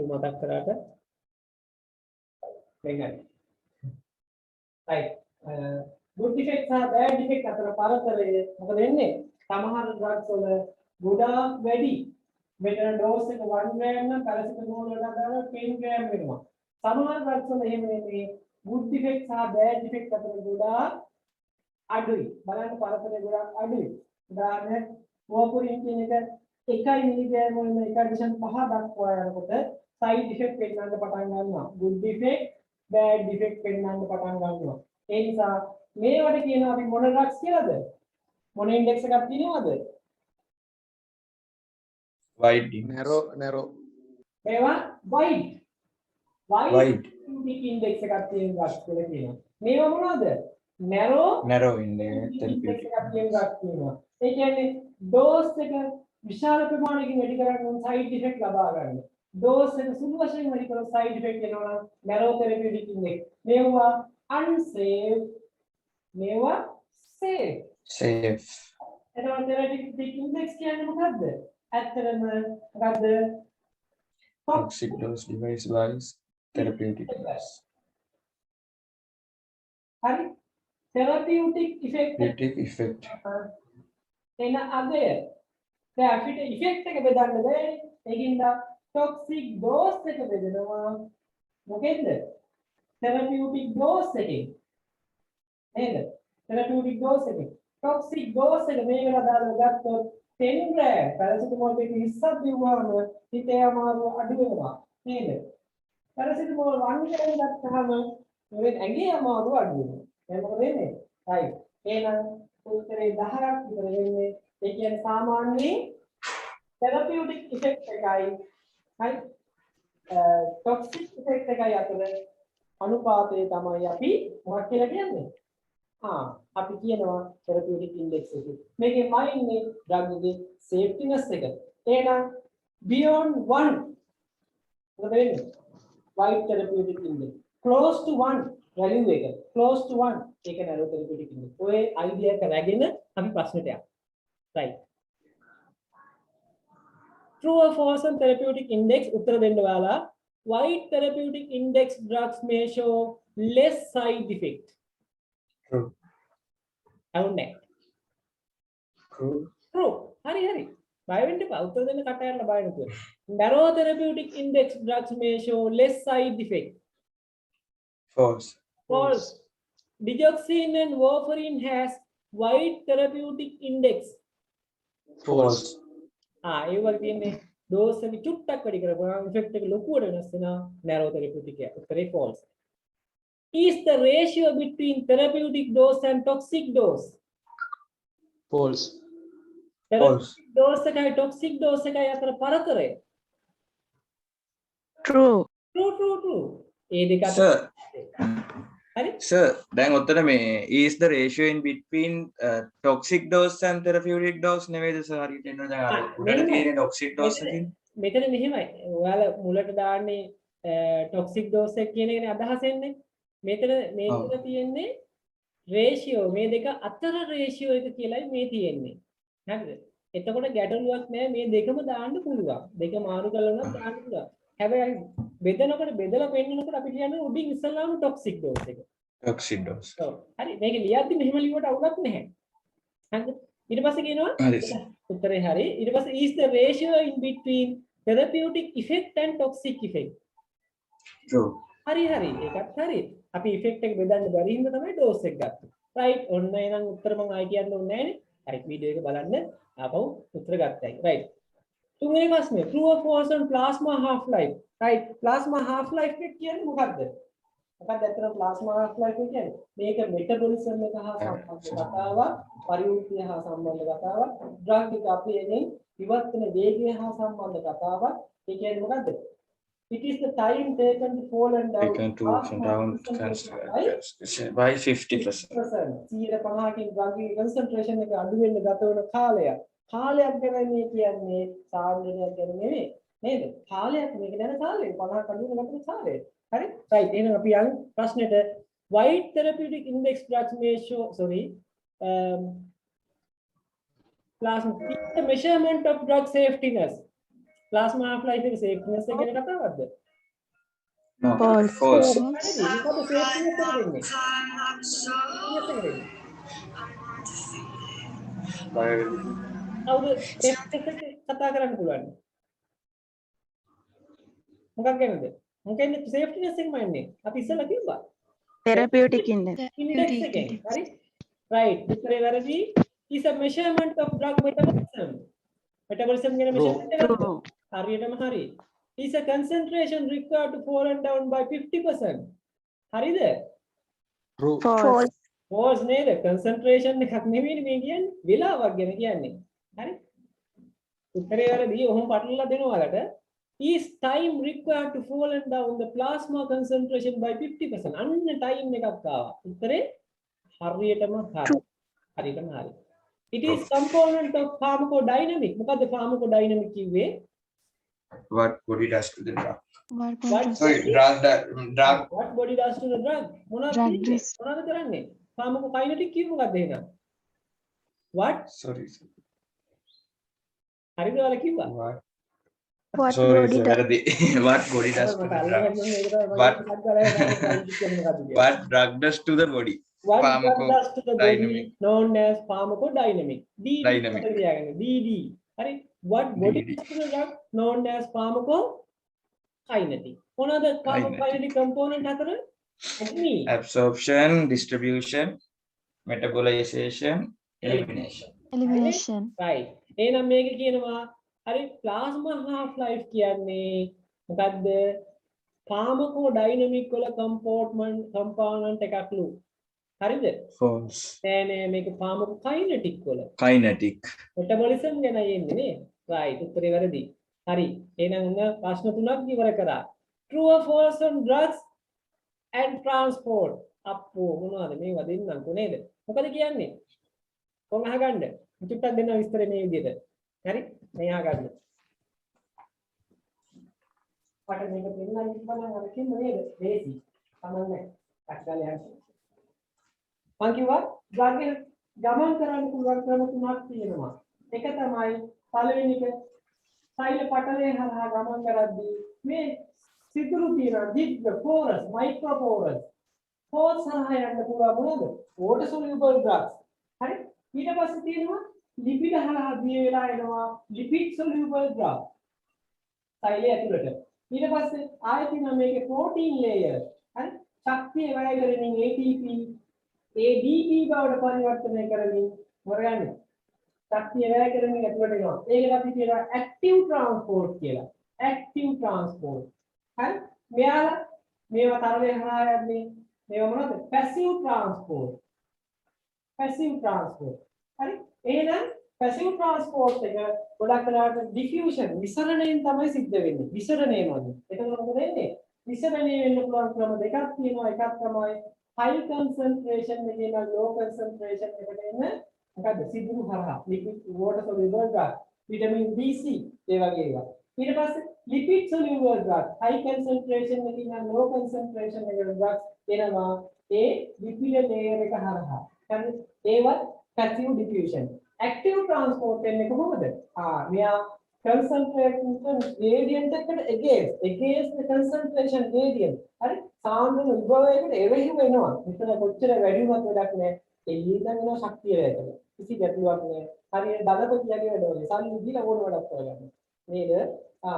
මතක් කරාට වෙන්නේ. right good defect සහ bad defect අතර පරතරය මොකද වෙන්නේ? සමහර drugs වල ගොඩාක් වැඩි මෙතන dose එක 1 gram නම් paracetamol වලට දාලා 10 gram වෙනවා. සමහර drugs වල එහෙම නෙමෙයි good defect සහ bad defect අතර ගොඩාක් අඩුයි. බලන්න පරතරය ගොඩාක් අඩුයි. උදාහරණයක් warfarin කියන එක 1 මිලිග්‍රෑම් වලින් 1.5 දක්වා යනකොට side effect වෙන්නත් පටන් ගන්නවා. good defect bad defect වෙන්නත් පටන් ගන්නවා. ඒ නිසා මේවට කියනවා අපි මොන drugs කියලාද? මොන index එකක් තියෙනවද? wide narrow මේවා wide therapeutic index එකක් තියෙන drugs කියලා කියනවා. මේවා මොනවද? narrow index therapeutic එකක් තියෙන drugs කියනවා. ඒ කියන්නේ dose එක විශාල ප්‍රමාණයකින් වැඩි කරගන්න side effect ලබා ගන්න. dose එක සුළු වශයෙන් වැඩි කරලා side effect එනවා නම් narrow therapeutic index. මේවා unsafe මේවා safe. එතකොට therapeutic index කියන්නේ මොකද්ද? ඇත්තටම මොකද්ද? toxic dose device wise therapeutic dose. හරි therapeutic effect එන අගය දැන් අපිට effect එක බෙදන්න බැහැ. ඒකින්ද toxic dose එක බෙදනවා මොකෙන්ද? therapeutic dose එකෙන් නේද? therapeutic dose එකෙන් toxic dose එක මේකට දාලා ගත්තොත් 10 gram paracetamol එක 20ක් දීවම හිතේ අමාරුව අඩු වෙනවා නේද? paracetamol 1 gram ගත්තාම මේ ඇඟේ අමාරුව අඩු වෙනවා. දැන් මොකද වෙන්නේ? right. එහෙනම් උත්තරේ 10ක් විතර වෙන්නේ. ඒ කියන්නේ සාමාන්‍යයෙන් therapeutic effect එකයි right toxic effect එකයි අතර අනුපාතය තමයි අපි මොකක් කියලා කියන්නේ? අපි කියනවා therapeutic index එක. මේකේ මයින්නේ drug එකේ safetyness එක. එහෙනම් beyond 1 මොකද වෙන්නේ? wide therapeutic index. close to 1 value එක. close to 1 ඒක narrow therapeutic index. ඔය idea එක රැගෙන අපි ප්‍රශ්නෙට යමු. right. true or false on therapeutic index උත්තර දෙන්න ඔයාලා. wide therapeutic index drugs may show less side effect. True. True. Hari. Bye වෙන්න එපා. උත්තර දෙන්න කට යන්න බය නැතුව. Narrow therapeutic index drugs may show less side effect. False. Digoxin and warfarin has wide therapeutic index. False. ඒ වගේ තියෙන්නේ dose එක චුට්ටක් වැඩි කරපුවාම effect එක ලොකුවට වෙනස් වෙනවා. Narrow therapeutic එක. උත්තරේ false. Is the ratio between therapeutic dose and toxic dose? false dose එකයි toxic dose එකයි අතර පරතරය true ඒ දෙක අතර හරි sir දැන් ඔතන මේ is the ratio in between toxic dose and therapeutic dose නෙවෙයිද sir හරියට එන්න දැන් අර උඩට තියෙන toxic dose එකකින් මෙතන මෙහෙමයි ඔයාලා මුලට දාන්නේ toxic dose එක කියන එකනේ අදහස් එන්නේ මෙතන තියෙන්නේ ratio මේ දෙක අතර ratio එක කියලායි මේ තියෙන්නේ හරිද එතකොට ගැටලුවක් නෑ මේ දෙකම දාන්න පුළුවන් දෙක මාරු කරලා නම් දාන්න පුළුවන් හැබැයි බෙදනකොට බෙදලා පෙන්නනකොට අපි කියන්නේ උඩින් ඉස්සල්ලාම toxic dose එක ඔව් හරි මේක ලියද්දි මෙහෙම ලියුවට අවුලක් නැහැ හරිද ඊට පස්සේ කියනවා හරි උත්තරේ හරි ඊට පස්සේ is the ratio in between therapeutic effect and toxic effect true හරි ඒකත් හරි අපි effect එක බෙදන්න බැරි හින්දා තමයි dose එක ගත්තේ right ඔන්න එහෙනම් උත්තර මම ආයි කියන්න ඕනේ නෑනේ හරි වීඩියෝ එක බලන්න ආපහු උත්තර ගත්තයි right තුන්වෙනි ප්‍රශ්නේ true or false on plasma half life right plasma half life එක කියන්නේ මොකක්ද ඇත්තටම plasma half life එක කියන්නේ මේක metabolism එක හා සම්බන්ධ කතාවක් පරිවෘත්තිය හා සම්බන්ධ කතාවක් drug එක අපේ එන්නේ ඉවත් වෙන වේගය හා සම්බන්ධ කතාවක් ඒ කියන්නේ මොකද්ද it is the time taken to fall and down by 50%. 50%. drug concentration එක අඩු වෙන්න ගත වෙන කාලයක් ගැන මේ කියන්නේ සාමාන්‍යයක් ගැන නෙවෙයි නේද? කාලයක් මේක දැන කාලය 50 අඩු වෙන ගත කාලය. හරි? right. එහෙනම් අපි යන් ප්‍රශ්නෙට wide therapeutic index drugs may show plasma the measurement of drug safetyness plasma half life එක safetyness එක ගැන කතාවක්ද? No. False. False. හරිද? මොකද safetyness එක දෙන්නේ? safetyness එක දෙන්නේ. කවුද safetyness එක කතා කරන්න පුළුවන්? මොකක් ගැනද? මොකෙන්ද safetyness එක මන්නේ? අපි ඉස්සෙල්ලා කිව්වා. Therapeutic index. Index again. Hari? Right. උත්තරේ වැරදි. Is a measurement of drug metabolism. Metabolism ගැන measurement එකක්. True. හරියටම හරි. Is a concentration required to fallen down by 50%. හරිද? True. False. False නේද? concentration එකක් නෙවෙයි මේ කියන්නේ. වෙලාවක් ගැන කියන්නේ. හරි? උත්තරේ වැරදි. ඔහොම පටලලා දෙනවාලට. Is time required to fallen down the plasma concentration by 50%. අන්න time එකක් ආවා. උත්තරේ හරියටම හරි. හරියටම හරි. It is component of pharmacodynamic. මොකද්ද pharmacodynamic කිව්වේ? What body does to the drug? What Sorry, drug. what body does to the drug? මොනවද Drug කියන්නේ? risk. මොනවද කරන්නේ? pharmacokinetic කිව්ව මොකද්ද එහෙනම්? What? Sorry. හරිද ඔයාලා කිව්වා? What? What Sorry, body sir. does? What body does to the drug? What? What drug does to the body? What drug does to the body Pharmacodynamic. known as pharmacodynamic. Dynamic. DD. Hurry. What body DD. does to the drug known as pharmacokinetic. මොනවාද pharmacokinetic component හතර? Me. Absorption, distribution, metabolization, elimination. Elimination. Right. එහෙනම් මේක කියනවා හරි plasma half life කියන්නේ මොකද්ද? pharmacodynamic වල component එකක්ලු. හරිද? False. නෑ මේක pharmacokinetic වල. Kinetic. metabolism ගැන යන්නේ නේ. right. උත්තරේ වැරදි. හරි. එහෙනම් උන්න ප්‍රශ්න තුනක් ඉවර කරා. True or false on drugs and transport. අප්පෝ මොනවද මේවා දෙන්නම්කෝ නේද? මොකද කියන්නේ? කොහොම අහගන්න? චුට්ටක් දෙන්න විස්තරේ මේ විදිහට. හරි? මේ අහගන්න. මට මේක දෙන්නයි ඉස්සෙල්ලා අර කිව්ව නේද? ලේසි. තමන්නේ. අක්කලේ යන්න. මං කිව්වා drug එක ගමන් කරන්න පුළුවන් ක්‍රම තුනක් තියෙනවා. එක තමයි පළවෙනි එක සෛල පටලේ හරහා ගමන් කරද්දී මේ සිදුරු තියෙන දිග්ග පෝරස් මයික්‍රෝපෝරස් පෝරස් හරහා යන්න පුළුවන් මොනවද? water soluble drugs. හරි? ඊට පස්සේ තියෙනවා ලිපිඩ හරහා දිය වෙලා එනවා lipid soluble drug. සෛලය ඇතුළට. ඊට පස්සේ ආයෙත් තියෙනවා මේකේ protein layer. හරි? ශක්තිය වැය කරමින් ATP ADP බවට පරිවර්තනය කරමින් මොරගන්නේ ශක්තිය වැය කරමින් ඇතුළට එනවා. ඒකට අපි කියනවා active transport කියලා. active transport. හරි? මෙයාලා මේවා තරලේ හරහා යන්නේ මේවා මොනවද? passive transport. passive transport. හරි? එහෙනම් passive transport එක ගොඩක් වෙලාවට diffusion විසරණයෙන් තමයි සිද්ධ වෙන්නේ. විසරණය මොකද? එතකොට මොකද වෙන්නේ? විසරණය වෙන්න පුළුවන් ක්‍රම දෙකක් තියෙනවා. එකක් තමයි high concentration එකේ ඉඳන් low concentration එකට එන්න මොකද්ද? සිදුරු හරහා liquid water soluble drug, vitamin B6 ඒ වගේ ඒවා. ඊට පස්සේ lipid soluble drug, high concentration එකේ ඉඳන් low concentration එකට drugs එනවා ඒ lipid layer එක හරහා. හරි? ඒවත් passive diffusion. active transport එන්නේ කොහොමද? මෙයා concentration gradient එකට against the concentration gradient. හරි? සාමාන්‍ය විභවයකට එවෙහිම එනවා. මෙතන කොච්චර වැඩි වුණත් වැඩක් නැහැ. එළියෙන් එන ශක්තිය වැටෙන. කිසි ගැටලුවක් නැහැ. හරියට දලපතියගේ වැඩවල සල්ලි දීලා ඕන වැඩක් කරගන්න. නේද?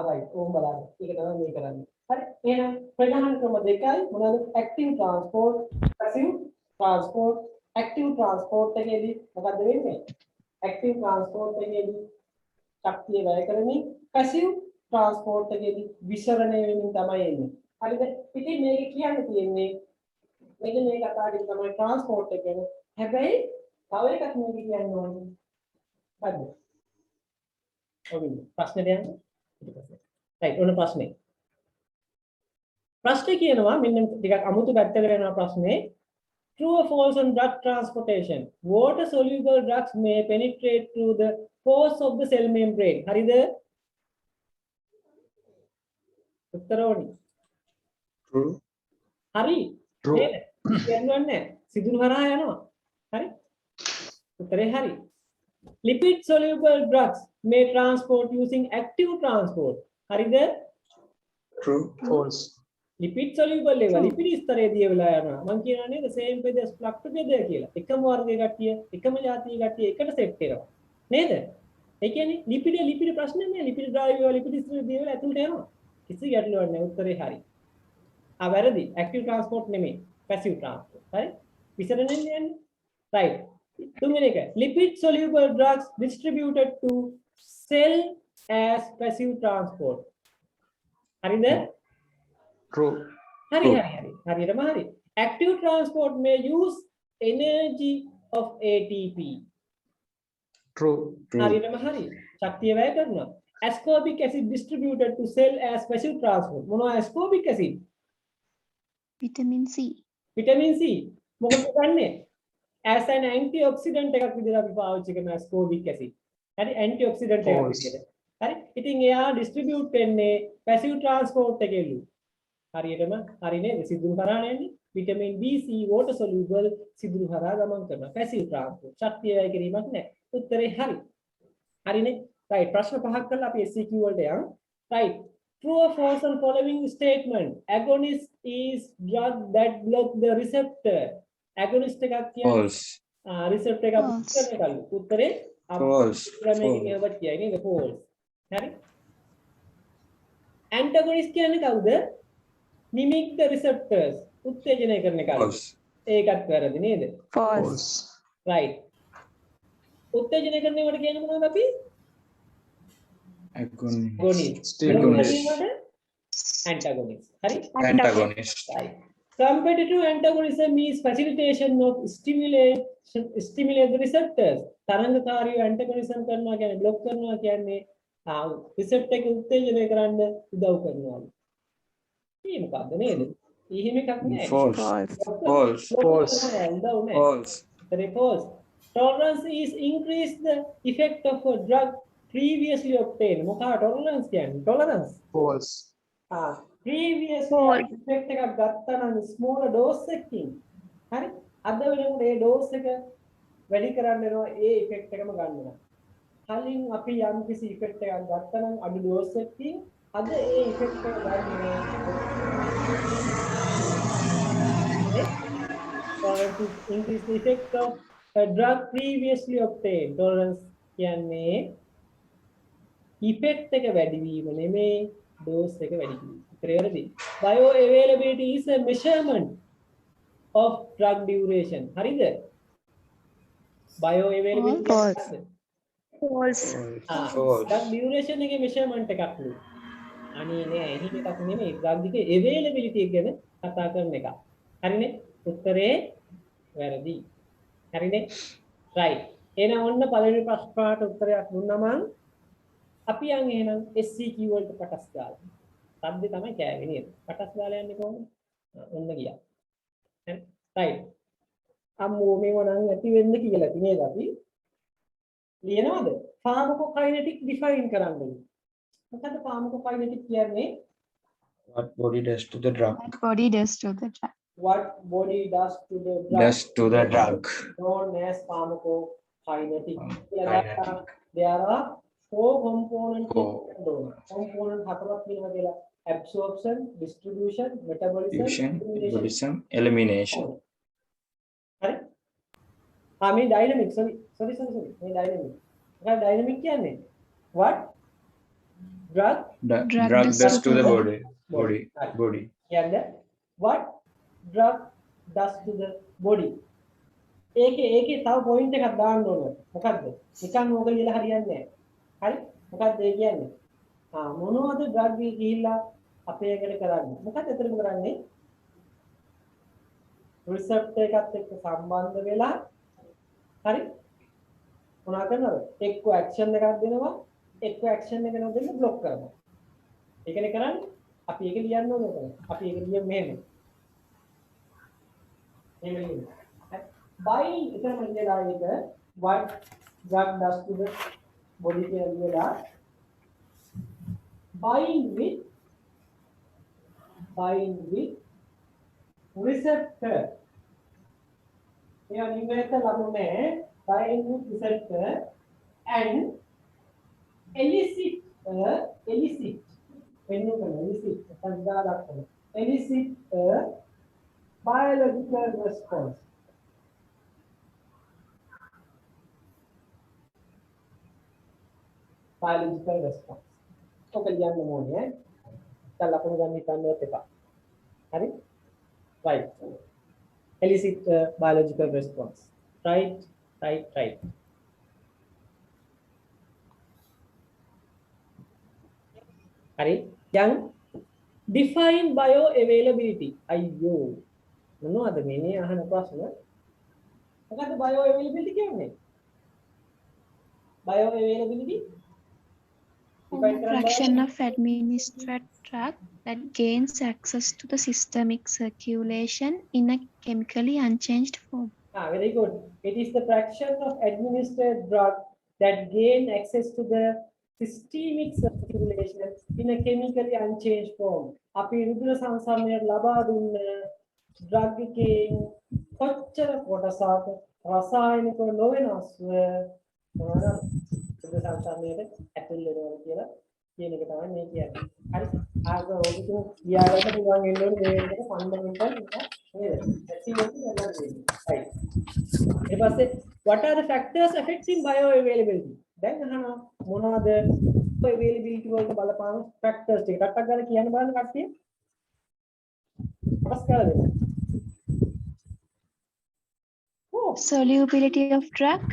right. ඕම් බලන්න. ඒක තමයි මේ කරන්නේ. හරි? එහෙනම් ප්‍රධාන ක්‍රම දෙකයි මොනවද? active transport, passive transport. active transport එකේදී මොකද වෙන්නේ? active transport එකේදී ශක්තිය වැය කරමින් passive transport එකේදී විසරණය වෙමින් තමයි එන්නේ. හරිද? ඉතින් මේක කියන්න තියෙන්නේ මෙන්න මේ කතාවෙන් තමයි transport එක ගැන. හැබැයි තව එකක් මේක කියන්න ඕනේ. හරිද? ඔව් ප්‍රශ්නෙට යන්න. ඊට පස්සේ. right ඔන්න ප්‍රශ්නේ. ප්‍රශ්නේ කියනවා මෙන්න ටිකක් අමුතු පැත්තකට යනවා ප්‍රශ්නේ. True or false on drug transportation? Water soluble drugs may penetrate through the pores of the cell membrane. හරිද? උත්තර ඕනි. True. හරි. True. නේද? කියන්නවන්නේ නැහැ. සිදුරු හරහා යනවා. හරි? උත්තරේ හරි. Lipid soluble drugs may transport using active transport. හරිද? True. False. lipid soluble එක True. lipid ස්තරයේ දිය වෙලා යනවා. මම කියනවා නේද same phase as plug together කියලා. එකම වර්ගයේ කට්ටිය, එකම જાතියේ කට්ටිය එකට සෙට් වෙනවා. නේද? ඒ කියන්නේ lipid ප්‍රශ්නේ නෑ. lipid drive වල lipid ස්තරයේ දිය වෙලා ඇතුළට යනවා. කිසි ගැටලුවක් නෑ. උත්තරේ හරි. වැරදි. active transport නෙමෙයි. passive transport. හරි? විසරණෙන් යන්නේ. right. තුන්වෙනි එක. lipid soluble drugs distributed to cell as passive transport. හරිද? True. Hari. Hariyathama hari. Active transport may use energy of ATP. True. Hariyathama hari. Shaktiya වැය කරනවා. Ascorbic acid distributed to cell as passive transport. මොනවා ascorbic acid? vitamin C. Vitamin C. මොකද ගන්නෙ? As an antioxidant එකක් විදිහට අපි පාවිච්චි කරන ascorbic acid. හරි antioxidant එකක් False. විදිහට. හරි. ඉතින් එයා distribute වෙන්නේ passive transport එකෙලු. හරියටම හරි නේද? සිදුරු හරහා යන්නේ. vitamin B C water soluble සිදුරු හරහා ගමන් කරනවා. passive transport. ශක්තිය වැය කිරීමක් නැහැ. උත්තරේ හරි. හරිනේ? right. ප්‍රශ්න පහක් කරලා අපි SCQ වලට යමු. right. True or false on following statement. Agonist is drug that block the receptor. Agonist එකක් කියන්නේ false receptor එක block False. කරන කලු. උත්තරේ false මේකේ කියවත් කියයි නේද? false. හරි. Antagonist කියන්නේ කවුද? Mimic the receptors. උත්තේජනය කරන කලු. false ඒකත් වැරදි නේද? False. right. උත්තේජනය කරනකොට කියන්නේ මොනවද අපි? agonist. Stimulus. Antagonist. Hari? antagonist Right. Competitive antagonism is facilitation of stimulate the receptors. තරංගකාරීව antagonism කරනවා කියන්නේ block කරනවා කියන්නේ receptor එක උත්තේජනය කරන්න උදව් කරනවා. මේ මොකද්ද නේද? එහෙම එකක් නෑ. false false False. false Very false. Tolerance is increase the effect of a drug previously obtained. මොකක්ද tolerance කියන්නේ? Tolerance. False. Previous False. effect එකක් ගත්තා නම් smaller dose එකකින්. හරි? අද වෙනකොට ඒ dose එක වැඩි කරන්න වෙනවා ඒ effect එකම ගන්නවා. කලින් අපි යම් කිසි effect එකක් ගත්තා නම් අඩු dose එකකින් අද ඒ effect එක ගන්නවා. Tolerance is increase the effect of a drug previously obtained. Tolerance කියන්නේ effect එක වැඩි වීම නෙමෙයි dose එක වැඩි වීම. Priority. Bioavailability is a measurement of drug duration. හරිද? Bioavailability False. False. drug duration එකේ measurement එකක් නේ. අනේ නෑ එහෙම එකක් නෙමෙයි. drug එකේ availability එක ගැන කතා කරන එක. හරිනේ? උත්තරේ වැරදි. හරිනේ? right. එහෙනම් ඔන්න පළවෙනි ප්‍රශ්නට උත්තරයක් දුන්නා මං. අපි යන් එහෙනම් SCQ වලට පටස් ගාලා. සද්දේ තමයි කෑවේ නේද? පටස් ගාලා යන්නේ කොහොමද? ඔන්න ගියා. හරි. right. අම්මෝ මේව නම් ඇති වෙන්න කියලා ඉතින් නේද අපි? ලියනවද? pharmacokinetic define කරන්න ඕනේ. මොකද pharmacokinetic කියන්නේ? what body does to the drug What body does to the drug? What body does to the drug does to the drug known as pharmacokinetic. Kinetic. There are 4 components. Four. Component හතරක් තියෙනවා කියලා. Absorption, distribution, metabolism, fusion elimination. metabolism elimination හරි? මේ dynamic sorry මේ dynamic. මොකක්ද dynamic කියන්නේ? What drug drug does to the body body body කියන්නේ what drug does to the body. ඒකේ තව point එකක් දාන්න ඕන. මොකද්ද? නිකන් ඕක ලියලා හරියන්නේ නැහැ. හරි? මොකද්ද ඒ කියන්නේ? මොනවද drug එක ගිහිල්ලා අපේ එකට කරන්නේ? මොකක්ද එතරම් කරන්නේ? receptor එකත් එක්ක සම්බන්ධ වෙලා හරි? මොනවා කරනවද? එක්ක action එකක් දෙනවා, එක්ක action එක නොදෙන්න block කරනවා. ඒකනේ කරන්නේ. අපි ඒක ලියන්න ඕනේ තමයි. අපි ඒක ලියමු මෙහෙම. By එතන ලියලා ඒක what drug does to the body කියලා ලියලා bind with receptor. Yeah, numerator ලකුණේ bind with receptor and elicit a biological response. Biological response. ඔක ලියන්න ඕනේ ඈ. දැන් ලකුණු ගන්න හිතන්නවත් එපා. හරි? Right. Elicit a biological response. Right. හරි? දැන් define bioavailability. අයියෝ. මොනවද මේ අහන ප්‍රශ්න? මොකද්ද bioavailability කියන්නේ? Bioavailability A fraction of administered drug that gains access to the systemic circulation in a chemically unchanged form. Very good. It is the fraction of administered drug that gain access to the systemic circulation in a chemically unchanged form. අපි රුධිර සංසරණය ලබා දුන්න drug එකේ කොච්චර කොටසක් රසායනික නොවෙනස්ව මොනවාද රුධිර සංසරණයට ඇතුල් වෙනවා කියලා කියන එක තමයි මේ කියන්නේ. හරි. ආගම ඔබට කියාගන්න පුළුවන් වෙන්නේ මේ විදිහට ෆන්ඩමෙන්ටල් එක නේද? Right. ඊට පස්සේ what are the factors affecting bioavailability? දැන් අහනවා මොනවාද bioavailability වලට බලපාන factors ටික ටක් ගාලා කියන්න බලන්න කට්ටිය. මොකක්ද කරන්නේ? Solubility of drug,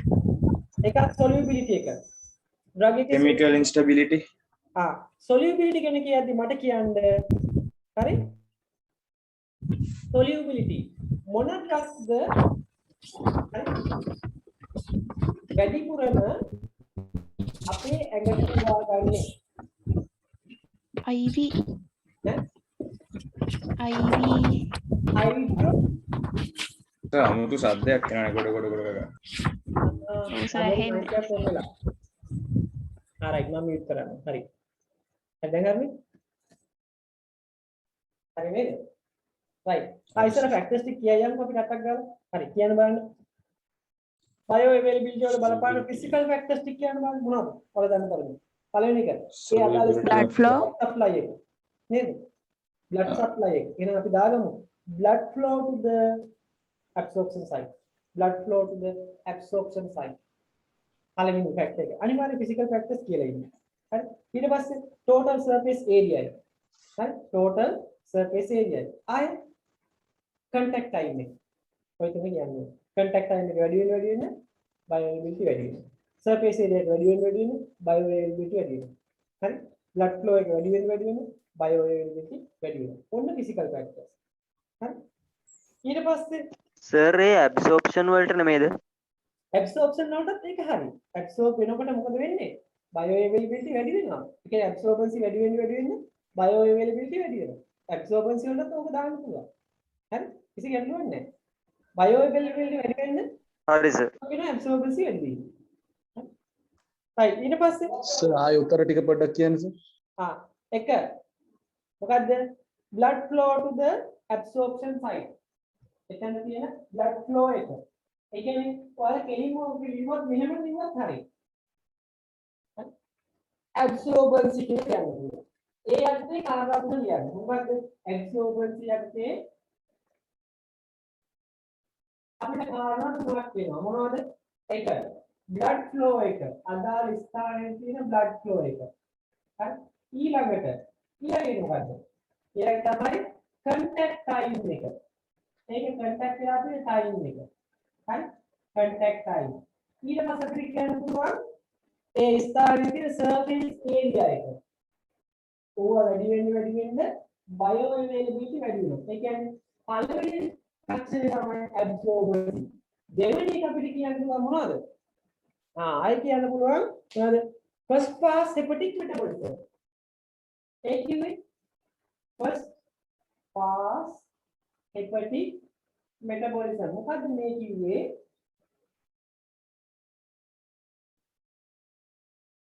එකක් solubility එක. drug එකේ chemical instability. solubility ගැන කියද්දි මට කියන්න හරි? solubility මොන ඩ්‍රග්ද හරි? වැඩිපුරම අපේ ඇඟට හොයාගන්නේ IV, ඈ IV, drug අමුතු සද්දයක් කරන ගොඩ ගා. right මම mute කරනවා. හරි. දැන් හරිනේ? හරි නේද? right. ඉස්සර factors ටික කියයන්කො අපි ටක් ගාලා. හරි කියන්න බලන්න. bioavailability වල බලපාන physical factors ටික කියන්න බලන්න මොනවද? ඔයාලා දන්න තරමින්. පළවෙනි එක. ඒ අදාළ blood flow, supply එක. නේද? blood supply එක. එහෙනම් අපි දාගමු. blood flow to the absorption site. blood flow to the absorption site. පළවෙනි fact එක. අනිවාර්ය physical factors කියලා ඉන්නේ. හරි. ඊට පස්සේ total surface area එක. හරි. total surface area එක. ආය contact time එක. ඔය තමයි කියන්නේ. contact time එක වැඩි වෙන bioavailability වැඩි වෙනවා. surface area එක වැඩි වෙන bioavailability වැඩි වෙනවා. හරි. blood flow එක වැඩි වෙන bioavailability වැඩි වෙනවා. ඔන්න physical factors. හරි. ඊට පස්සේ සර් ඒ ඇබ්සෝප්ෂන් වලට නෙමෙයිද? absorption වලටත් ඒක හරි. absorb වෙනකොට මොකද වෙන්නේ? bioavailability වැඩි වෙනවා. ඒ කියන්නේ absorbency වැඩි වෙන්න bioavailability වැඩි වෙනවා. absorbency වලට ඕක දාන්න පුළුවන්. හරි? කිසි ගැටලුවක් නැහැ. bioavailability වැඩි වෙන්න හරි සර්. වෙන absorbency වැඩි වෙනවා. right ඊට පස්සේ සර් ආයෙ උත්තර ටික පොඩ්ඩක් කියන්න සර්. එක මොකද්ද? blood flow to the absorption site. එතන තියෙන blood flow එක. ඒ කියන්නේ ඔයාලා කෙලින්ම ලිව්වොත් මෙහෙම ලිව්වත් හරි. absorbency කියලා කියන්නේ. ඒ අර්ථේ කාරණාවක් ලියන්න. මොකද්ද? absorbency යටතේ අපිට කාරණා තුනක් වෙනවා. මොනවද? එක blood flow එක. අදාළ ස්ථානයේ තියෙන blood flow එක. හරි? ඊළඟට මොකද්ද? ඊළඟ තමයි contact time එක. ඒක contact වෙලා තියෙන time එක. හරි? contact time. ඊට පස්සේ අපිට කියන්න පුළුවන් ඒ ස්ථානයේ තියෙන surface area එක. ඕවා වැඩි වෙන්න bioavailability වැඩි වෙනවා. ඒ කියන්නේ පළවෙනි ලක්ෂණය තමයි absorbency. දෙවෙනි එක අපිට කියන්න පුළුවන් මොනවද? ආයි කියන්න පුළුවන් මොනවද? first pass hepatic metabolism. ඒ කියන්නේ first pass hepatic metabolism. මොකද්ද මේ කිව්වේ?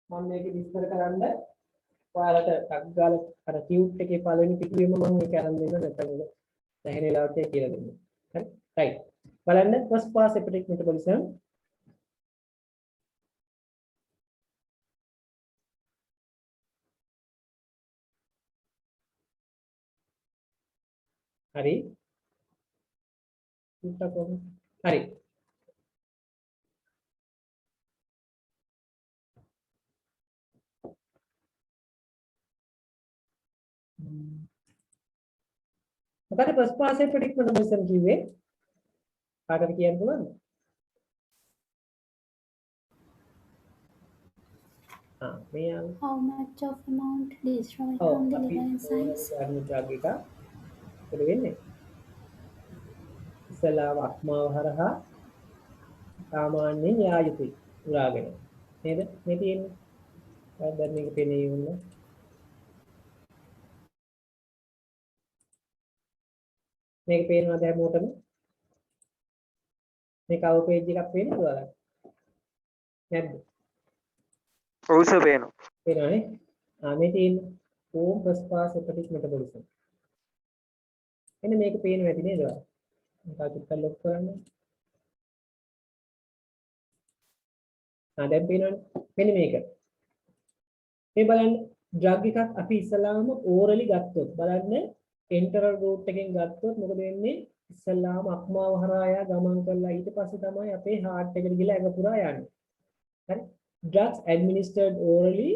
මම මේක විස්තර කරන්න ඔයාලට ටක් ගාලා අර ටියුට් එකේ පළවෙනි පිටුවේම මම මේක අරන් දෙන්න නැත්නම් දැනෙන වෙලාවට කියලා දෙන්න. හරි? right. බලන්න first pass hepatic metabolism. හරි. උත්තර කොහොමද? හරි. මොකද ෆස්ට් පාස් hepatic metabolism කිව්වේ? කාටද කියන්න පුළුවන්ද? මේ ආව. How much of amount destroyed ඔව් from the අපි liver enzymes? ගන්න drug එක මොකද වෙන්නේ? ඉස්සලාම අක්මාව හරහා සාමාන්‍යයෙන් යා යුතුයි උරාගෙන. නේද? මේ තියෙන්නේ. දැන් මේක පෙනේ වුණා. මේක පේනවාද හැමෝටම? මේ කවර් පේජ් එකක් පේනවද ඔයාලට? නැද්ද? ඔව් සර් පේනවා. පේනවනේ. මේ තියෙන්නේ home first pass hepatic metabolism. එන්න මේක පේනවා ඇති නේද ඔයාලට? මේක අතුත් ලොක් කරන්න. දැන් පේනවනේ. මෙන්න මේක. මේ බලන්න ඩ්‍රග් එකක් අපි ඉස්සලාම ඕරලි ගත්තොත් බලන්න එන්ටරල් රූට් එකෙන් ගත්තොත් මොකද වෙන්නේ? ඉස්සලාම අක්මාව හරහා යා ගමන් කරලා ඊට පස්සේ තමයි අපේ heart එකට ගිහලා ඇඟ පුරා යන්නේ. හරි? Drugs administered orally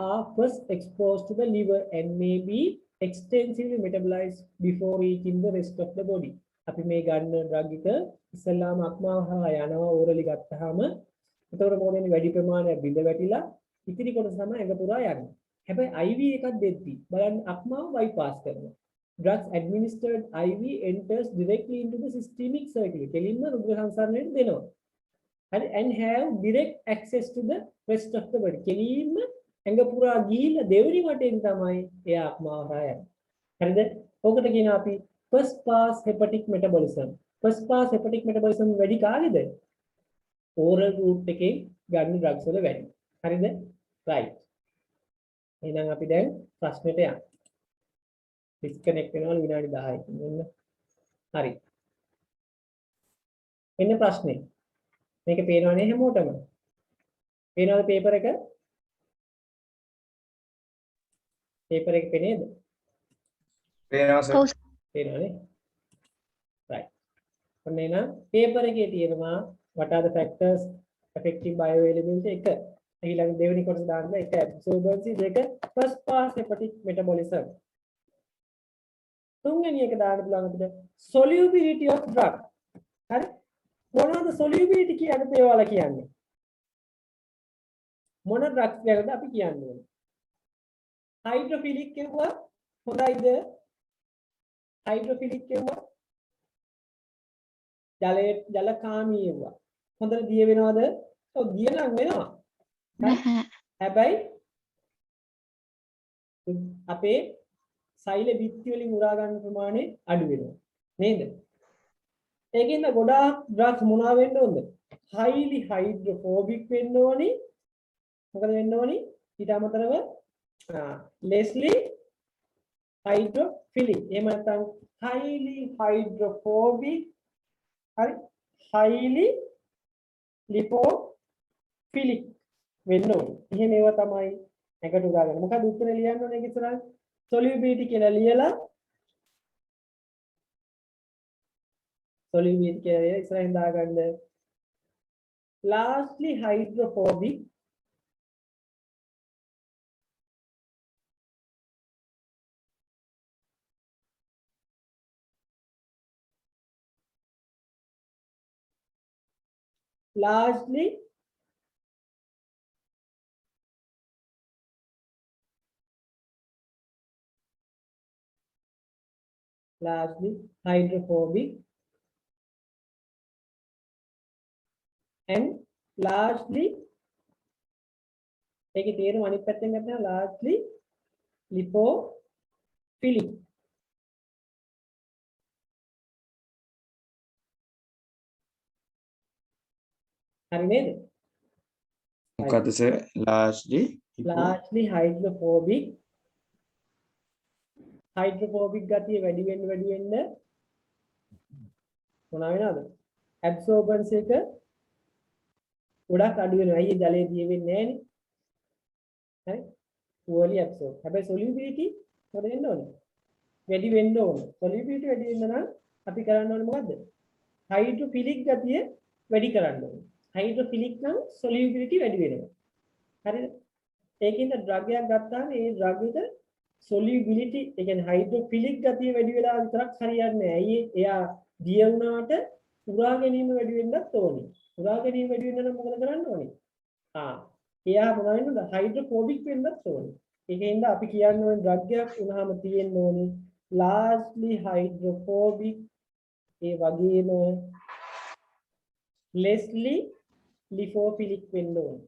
are first exposed to the liver and may be extensively metabolized before reaching the rest of the body. අපි මේ ගන්න ඩ්‍රග් එක ඉස්සලාම අක්මාව හරහා යනවා ඕරලි ගත්තාම එතකොට මොකද වෙන්නේ? වැඩි ප්‍රමාණයක් බිඳ වැටිලා ඉතිරි කොටස තමයි ඇඟ පුරා යන්නේ. හැබැයි IV එකක් දෙද්දී බලන්න අක්මාව bypass කරනවා. Drugs administered IV enters directly into the systemic circulation. කෙලින්ම රුධිර සංසරණයට දෙනවා. හරි and have direct access to the rest of the body. කෙලින්ම ඇඟ පුරා ගිහිල්ලා දෙවෙනි වටෙන් තමයි එයා අක්මාව හරහා යන්නේ. හරිද? ඔකට කියනවා අපි first pass hepatic metabolism. First pass hepatic metabolism වැඩි කාලෙද? oral route එකේ ගන්න drugs වල වැඩි. හරිද? right. එහෙනම් අපි දැන් ප්‍රශ්නෙට යමු. disconnect වෙනවා විනාඩි 10කින්. මෙන්න. හරි. මෙන්න ප්‍රශ්නේ. මේක පේනවනේ හැමෝටම. පේනවද පේපර් එක? පේපර් එක පේනේද? පේනවා සර්. ඔව් පේනවනේ. right. ඔන්න එහෙනම් පේපර් එකේ තියෙනවා what are the factors affecting bioavailability එක. ඊළඟ දෙවෙනි කොටස දාන්න එක absorbency දෙක first pass hepatic metabolism. තුන්වෙනි එක දාන්න පුළුවන් අපිට solubility of drug. හරි? මොනවද solubility කියන්නේ ඒවාලා කියන්නේ? මොන drugs ගැනද අපි කියන්නේ? hydrophilic කියුවා හොඳයිද? hydrophilic කියුවා ජලකාමී කියුවා. හොඳට දිය වෙනවද? ඔව් දිය නම් වෙනවා. නැහැ. හැබැයි අපේ සෛල බිත්ති වලින් උරා ගන්න ප්‍රමාණය අඩු වෙනවා. නේද? ඒකින්ද ගොඩාක් ඩ්‍රග්ස් මොනවා වෙන්න ඕනද? highly hydrophobic වෙන්න ඕනි. මොකද වෙන්න ඕනි? ඊට අමතරව lessly hydrophilic. එහෙම නැත්නම් highly hydrophobic හරි highly lipophilic වෙන්න ඕනි. එහෙම ඒවා තමයි එකට උදාගන්න. මොකද උත්තරේ ලියන්න ඕනේ ඒක ඉස්සරහ solubility කියලා ලියලා solubility කියලා ඉස්සරහින් දාගන්න. lastly hydrophobic largely hydrophobic and largely ඒකේ තේරුම අනිත් පැත්තෙන් ගත්තා largely lipophilic. හරි නේද? මොකද සර් largely hydrophobic ගතිය වැඩි වෙන්න මොනවා වෙනවද? absorbance එක ගොඩක් අඩු වෙනවා. අයියේ ජලයේ දිය වෙන්නේ නැහනේ. හරි? poorly absorb. හැබැයි solubility මොකද වෙන්න ඕනේ? වැඩි වෙන්න ඕන. solubility වැඩි වෙන්න නම් අපි කරන්න ඕනේ මොකද්ද? හයිඩ්‍රොෆිලික් ගතිය වැඩි කරන්න ඕනේ. හයිඩ්‍රොෆිලික් නම් solubility වැඩි වෙනවා. හරිද? ඒකින්ද ඩ්‍රග් එකක් ගත්තාම ඒ ඩ්‍රග් එක solubility ඒ කියන්නේ හයිඩ්‍රොෆිලික් ගතිය වැඩි වෙලා විතරක් හරියන්නේ නැහැ. ඇයි එයා දිය වුණාට උරා ගැනීම වැඩි වෙන්නත් ඕනේ. උරා ගැනීම වැඩි වෙන්න නම් මොකද කරන්න ඕනේ? එයා මොන වෙනවද? හයිඩ්‍රොෆෝබික් වෙන්නත් ඕනේ. ඒකෙන්ද අපි කියන්නේ ඩ්‍රග් එකක් වුණාම තියෙන්න ඕනේ largely hydrophobic ඒ වගේම lessly lipophilic වෙන්න ඕනේ.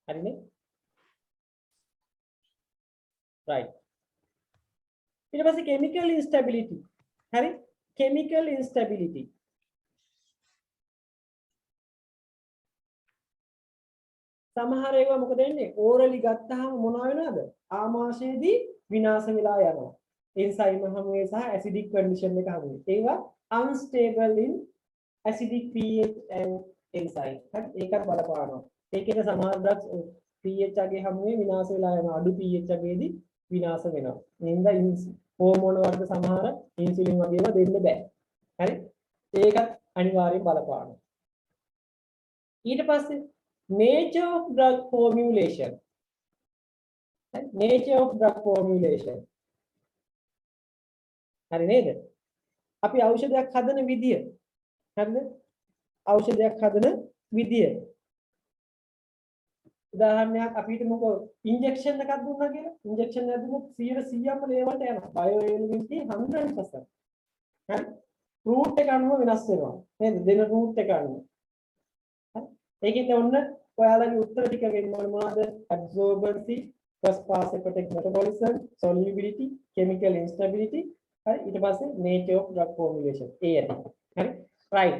හරිනේ? right. ඊට පස්සේ chemical instability. හරි? chemical instability. සමහර ඒවා මොකද වෙන්නේ? ඕරලි ගත්තාම මොනවා වෙනවද? ආමාශයේදී විනාශ වෙලා යනවා. එන්සයිම් හැමුවේ සහ ඇසිඩික් කන්ඩිෂන් එක හැමුවේ. ඒවා unstable in acidic pH and enzyme. හරි? ඒකත් බලපානවා. ඒකේද සමහර drugs pH අගේ හැමුවේ විනාශ වෙලා යනවා. අඩු pH අගේදී විනාශ වෙනවා. එහෙනම් හෝමෝන වර්ග සමහර ඉන්සුලින් වගේ ඒවා දෙන්න බෑ. හරි? ඒකත් අනිවාර්යෙන් බලපානවා. ඊට පස්සේ nature of drug formulation. Nature of drug formulation. හරි නේද? අපි ඖෂධයක් හදන විදිය. හරිද? ඖෂධයක් හදන විදිය. උදාහරණයක් අපිට මොකෝ ඉන්ජෙක්ෂන් එකක් දුන්නා කියලා. ඉන්ජෙක්ෂන් එකක් දුන්නොත් 100%ම ලේවලට යනවා. Bio element 100%. හරි? රූට් එක අනුව වෙනස් වෙනවා. නේද? දෙන රූට් එක අනුව. හරි? ඒකිට ඔන්න ඔයාලගේ උත්තර ටික වෙන්න ඕන මොනවද? absorbency, first pass hepatic metabolism, solubility, chemical instability. හරි ඊට පස්සේ nature of drug formulation. ඒ ඇති. හරි? right.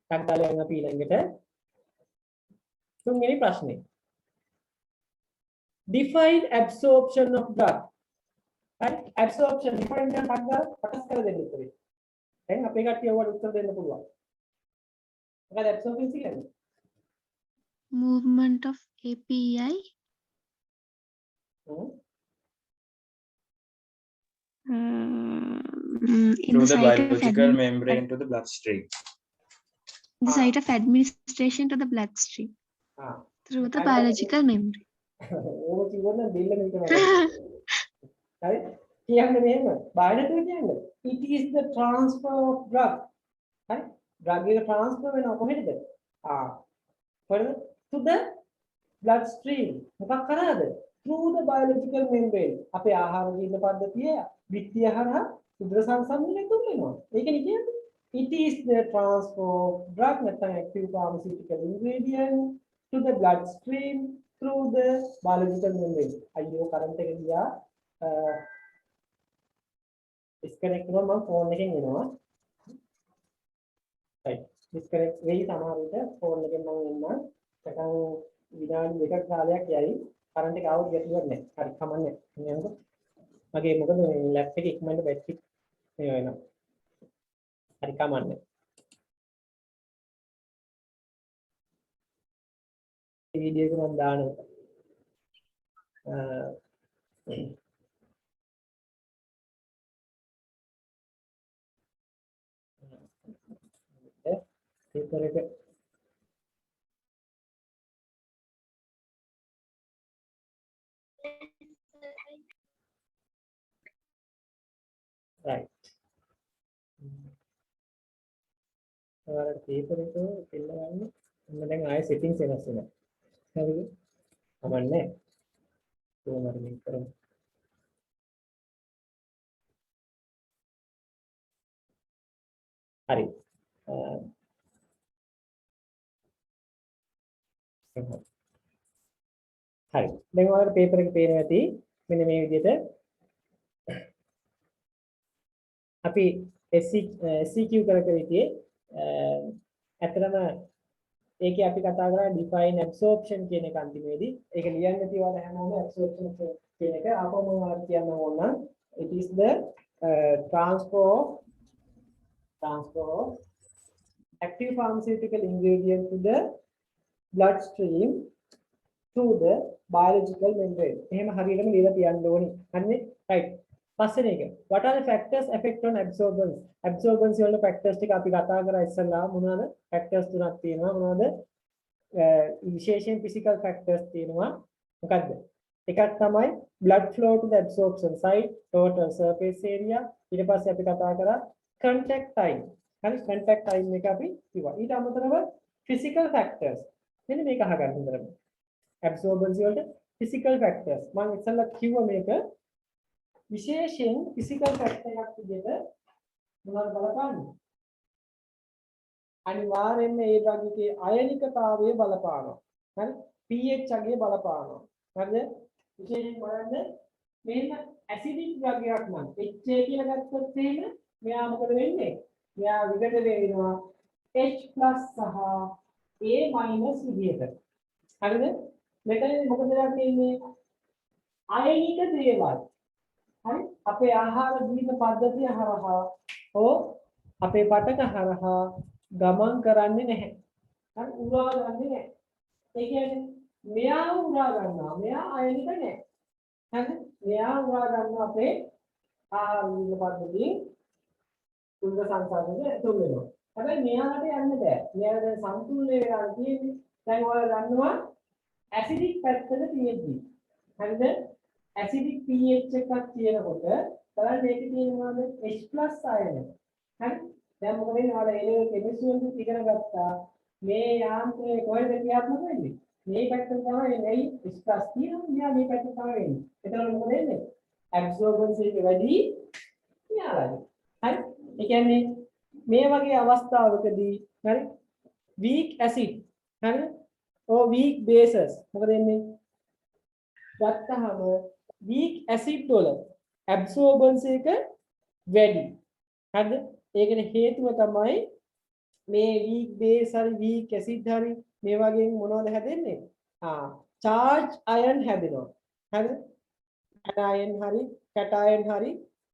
ටක්කාලේ යන අපි ඊළඟට තුන්වෙනි ප්‍රශ්නේ. Define absorption of drug. හරි? absorption define එක ටක්කාල කොටස් කරලා දෙන්න උත්තරේ. දැන් අපේ කට්ටිය ඔයාලට උත්තර දෙන්න පුළුවන්. මොකද absorption කියන්නේ? Movement of API in Through the the site of biological membrane to the bloodstream. the site of administration to the bloodstream through the biological membrane. ඕක කිව්වොත් දෙල්ල මේක නෑ. හරි? කියන්නේ මෙහෙම. බයලජි කියන්නේ it is the transfer of drug. හරි? drug එක transfer වෙනවා කොහෙද? කොහෙද? to the bloodstream. මොකක් කරාද? through the biological membrane. අපේ ආහාර ජීර්ණ පද්ධතිය විත්තිය හරහා සුද්ධ සංසන්දනය තුලිනවා. ඒකනේ කියන්නේ. It is the transfer of drug නැත්නම් active pharmaceutical ingredient to the bloodstream through the biological membrane. අයියෝ කරන්ට් එක ගියා. disconnect කරනවා මම ෆෝන් එකෙන් එනවා. right. disconnect වෙයි සමහර විට ෆෝන් එකෙන් මම එන්නම්. නැත්නම් විනාඩි දෙකක් කාලයක් යයි. කරන්ට් එක ආවොත් ගැටලුවක් නැහැ. හරි කමන්නේ. නේද? මගේ මොකද ලැප් එකේ ඉක්මනට බැටරි මේ වෙනවා. හරි කමන්නේ. වීඩියෝ එක මම දානවා. paper එක right. ඔයාලට paper එක දෙන්න ගන්න. දැන් ආයෙ settings වෙනස් වෙනවා. හරිද? කමන්නේ. කොහොමද මේක කරන්නේ? හරි. හරි. දැන් ඔයාලට paper එක පේනවා ඇති. මෙන්න මේ විදිහට අපි SCQ කර හිටියේ ඇත්තටම ඒකේ අපි කතා කරා define absorption කියන එක අන්තිමේදී ඒක ලියන්න තියවල හැමෝම absorption කියන එක ආපහුම ඔයාලට කියන්න ඕන නම් it is the transfer of active pharmaceutical ingredient to the bloodstream through the biological membrane. එහෙම හරියටම ලියලා තියන්න ඕනේ. හරිනේ? right. පස්වෙනි එක. What are the factors affect on absorbance? Absorbance වල factors ටික අපි කතා කරා ඉස්සෙල්ලා මොනවාද? factors තුනක් තියෙනවා. මොනවාද? විශේෂයෙන් physical factors තියෙනවා. මොකද්ද? එකක් තමයි blood flow to the absorption site, total surface area. ඊට පස්සේ අපි කතා කරා contact time. හරි contact time එක අපි කිව්වා. ඊට අමතරව physical factors. මෙන්න මේක අහගන්න හොඳට. absorbance වලට physical factors. මම ඉස්සෙල්ලා කිව්වා මේක විශේෂයෙන් physical factor එකක් විදිහට මොනවද බලපාන්නේ? අනිවාර්යයෙන්ම ඒ වගේ අයනිකතාවයේ බලපානවා. හරි? pH අගය බලපානවා. හරිද? විශේෂයෙන් බලන්න මෙන්න ඇසිඩික් වර්ගයක් නම් HA කියලා ගත්තොත් එහෙම මෙයා මොකද වෙන්නේ? මෙයා විගත වෙනවා H+ සහ A- විදිහට. හරිද? මෙතන මොකද වෙන්නේ? අයනික දේවල්. හරි? අපේ ආහාර ජීවන පද්ධතිය හරහා හෝ අපේ පටක හරහා ගමන් කරන්නේ නැහැ. හරි? උරා ගන්නේ නැහැ. ඒ කියන්නේ මෙයා උරා ගන්නවා. මෙයා අයනික නැහැ. හරි? මෙයා උරා ගන්න අපේ ආහාර ජීවන පද්ධතිය උල්ග සංසාරයේ ඇතුල් වෙනවා. හැබැයි මෙයාට යන්න බෑ. මෙයා දැන් සම්තුල්‍ය වෙලා තියෙන්නේ. දැන් ඔයාලා දන්නවා ඇසිඩික් පැත්තට තියෙද්දි. හරිද? ඇසිඩික් pH එකක් තියෙනකොට බලන්න මේකේ තියෙනවාද H+ අයන. හරි? දැන් මොකද වෙන්නේ? ඔයාලා ඒ ලෙවල් කෙමිස්ට්‍රි වලින් ඉගෙන ගත්තා. මේ යාන්ත්‍රය කොහෙද ක්‍රියාත්මක වෙන්නේ? මේ පැත්තට තමයි එන්නේ. H+ තියෙනවා. මෙයා මේ පැත්තට තමයි එන්නේ. එතකොට මොකද වෙන්නේ? absorbance එක වැඩි යාලයි. හරි? ඒ කියන්නේ මේ වගේ අවස්ථාවකදී හරි weak acid හරි or weak bases මොකද වෙන්නේ? ගත්තහම weak acid වල absorbance එක වැඩි. හරිද? ඒකට හේතුව තමයි මේ weak base හරි weak acid හරි මේ වගේ මොනවද හැදෙන්නේ? charge ion හැදෙනවා. හරිද? anion හරි cation හරි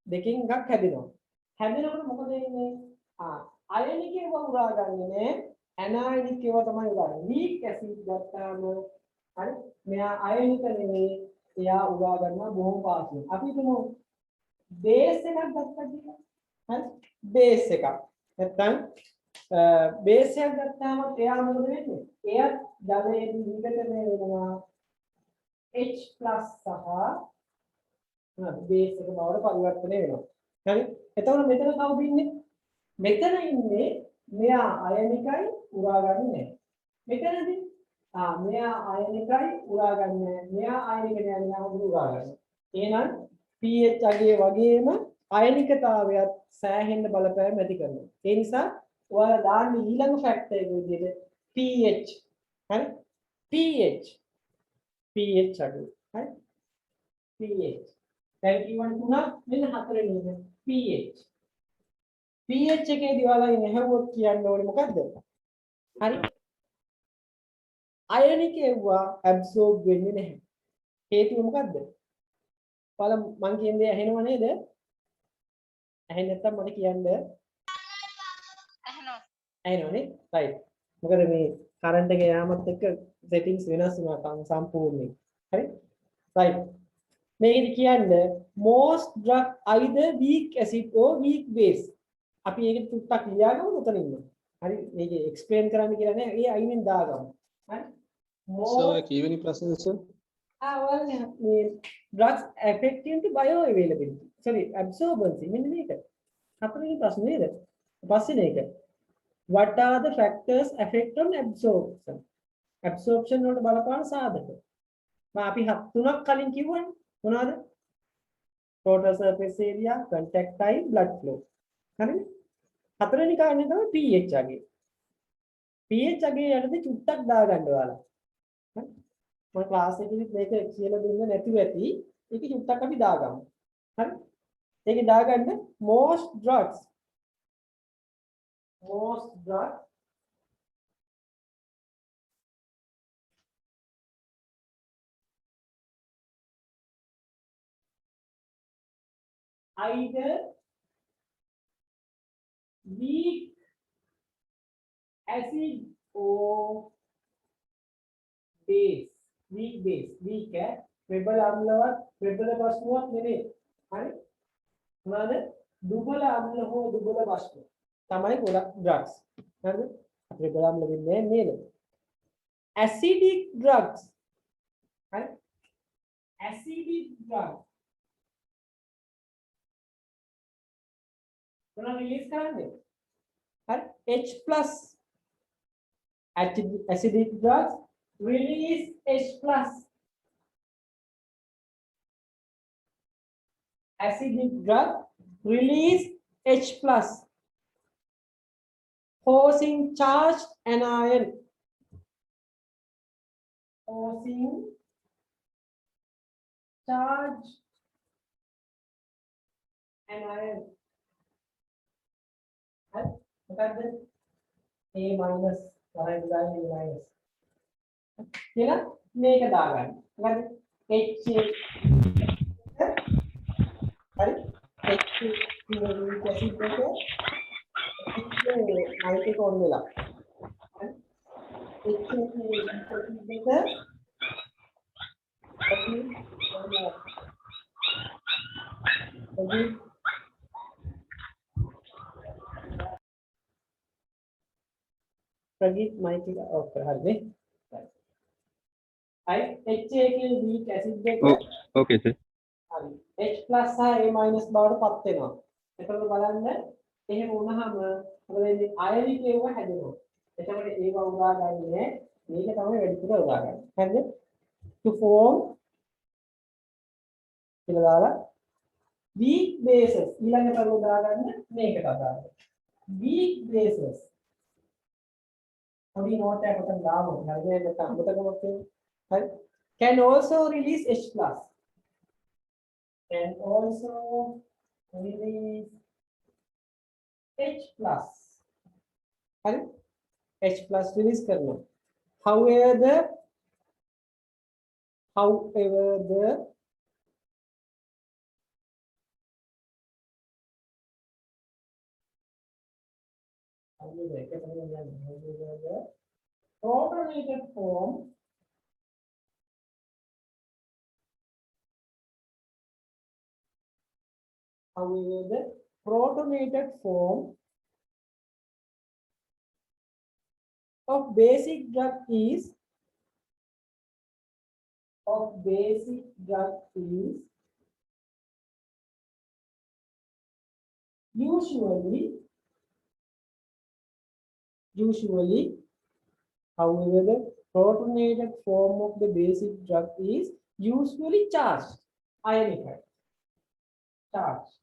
දෙකෙන් එකක් හැදෙනවා. හැදෙනකොට මොකද වෙන්නේ? අයනිකේව උරා ගන්නේ නැහැ. ඇනයිනිකේව තමයි උරාගන්නේ. weak acid ගත්තාම හරි මෙයා අයනික නෙමෙයි. එයා උරා ගන්නවා බොහොම පාසුවෙන්. අපි හිතමු බේස් එකක් ගත්තා කියලා. හරි බේස් එකක්. නැත්නම් බේස් එකක් ගත්තාම එයා මොකද වෙන්නේ? එයා ජලයේ විඝටනය වෙනවා H+ සහ බේස් එක බවට පරිවර්තනය වෙනවා. හරි එතකොට මෙතන කවුද ඉන්නේ? මෙතන ඉන්නේ මෙයා අයනිකයි උරාගන්නේ නැහැ. මෙතනදී මෙයා අයනිකයි උරාගන්නේ නැහැ. මෙයා අයනික නෑ මෙයා උරාගන්නේ. එහෙනම් pH අගය වගේම අයනිකතාවයත් සෑහෙන්න බලපෑම් ඇති කරනවා. ඒ නිසා ඔයාලා දාන්න ඊළඟ ෆැක්ටර් එක විදිහට pH. හරි? pH අගය. හරි? pH. දැන් කියවන තුනක් මෙන්න හතරෙනි එක pH. pH එකේදී ඔයාලා නැහුවොත් කියන්න ඕනේ මොකද්ද? හරි. අයනිකේවා ඇබ්සෝබ් වෙන්නේ නැහැ. හේතුව මොකද්ද? ඔයාලා මං කියන දේ ඇහෙනව නේද? ඇහෙන්නේ නැත්නම් මට කියන්න. ඇහෙනවනේ. right. මොකද මේ කරන්ට් එක යාමත් එක්ක settings වෙනස් වෙනවා සම්පූර්ණයෙන්. හරි? right. මේකද කියන්නේ most drug either weak acid or weak base. අපි ඒක ටුට්ටක් ලියාගමු උතන ඉන්න. හරි මේක එක්ස්ප්ලেইন කරන්න කියලා නෑ. ඒ අයිනෙන් දාගමු. හරි? සර් කීවෙනි ප්‍රශ්නද සර්? well මේ drugs affecting the bioavailability. sorry absorbency මෙන්න මේක. හතරවෙනි ප්‍රශ්නේ නේද? පස්සේ මේක. What are the factors affect on absorption? Absorption වලට බලපාන සාධක. අපි තුනක් කලින් කිව්වනේ. මොනවද? total surface area, contact time, blood flow. හරිද? හතරවෙනි කාරණේ තමයි pH අගය. pH අගය යටතේ චුට්ටක් දාගන්න ඔයාලා. හරි? මම ක්ලාස් එකේදී මේක කියලා දුන්න නැතුව ඇති. ඒක චුට්ටක් අපි දාගමු. හරි? ඒකේ දාගන්න most drugs either weak acid or base. weak base weak ප්‍රබල අම්ලවත් ප්‍රබල බස්මුවක් නෙමෙයි හරි මොනවාද දුබල අම්ල හෝ දුබල බස්මු තමයි ගොඩක් drugs හරිද ප්‍රබල අම්ල වෙන්නේ නේද acidic drugs හරි acidic drugs මොනවා රිලීස් කරන්නේ හරි H+ acidic drugs release H+. Acidic drug release H+, causing charged anion. Causing charged anion. Look at this. A minus. Right side A minus. කියලා මේක දාගන්න. මොකද H හරි H කියන ඇසිඩ් එක නයිට්‍රේට් ඕන වෙලා. හරි H කියන ඇසිඩ් එක प्रगीत माइक का ऑफ कर हर में आई H කියන weak acid එක ඕකේ සර් H+ සහ A- බවට පත් වෙනවා. එතකොට බලන්න එහෙම වුණාම මොකද වෙන්නේ අයනික ඒවා හැදෙනවා. එතකොට ඒවා උදා ගන්නේ මේක තමයි වැඩිපුර උදා ගන්න. හරිද? to form කියලා දාලා weak bases ඊළඟට උදා ගන්න මේකට අදාළව. weak bases Only note that button down. Can also release H+. Can also release H+. H+ release करना. However the protonated form however the protonated form of basic drug is usually however the protonated form of the basic drug is usually charged ionic charged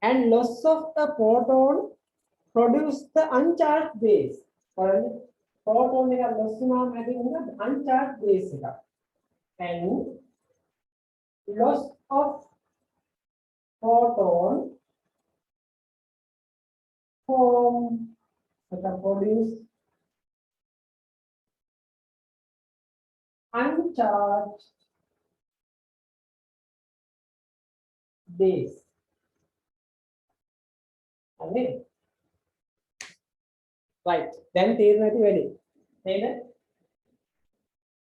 and loss of the proton produce the uncharged base proton එක loss වුණාම ඇති වෙන uncharged base එක and loss of proton form produce uncharged base. Okay. Right. Then තේරුණාද වැඩි? නේද?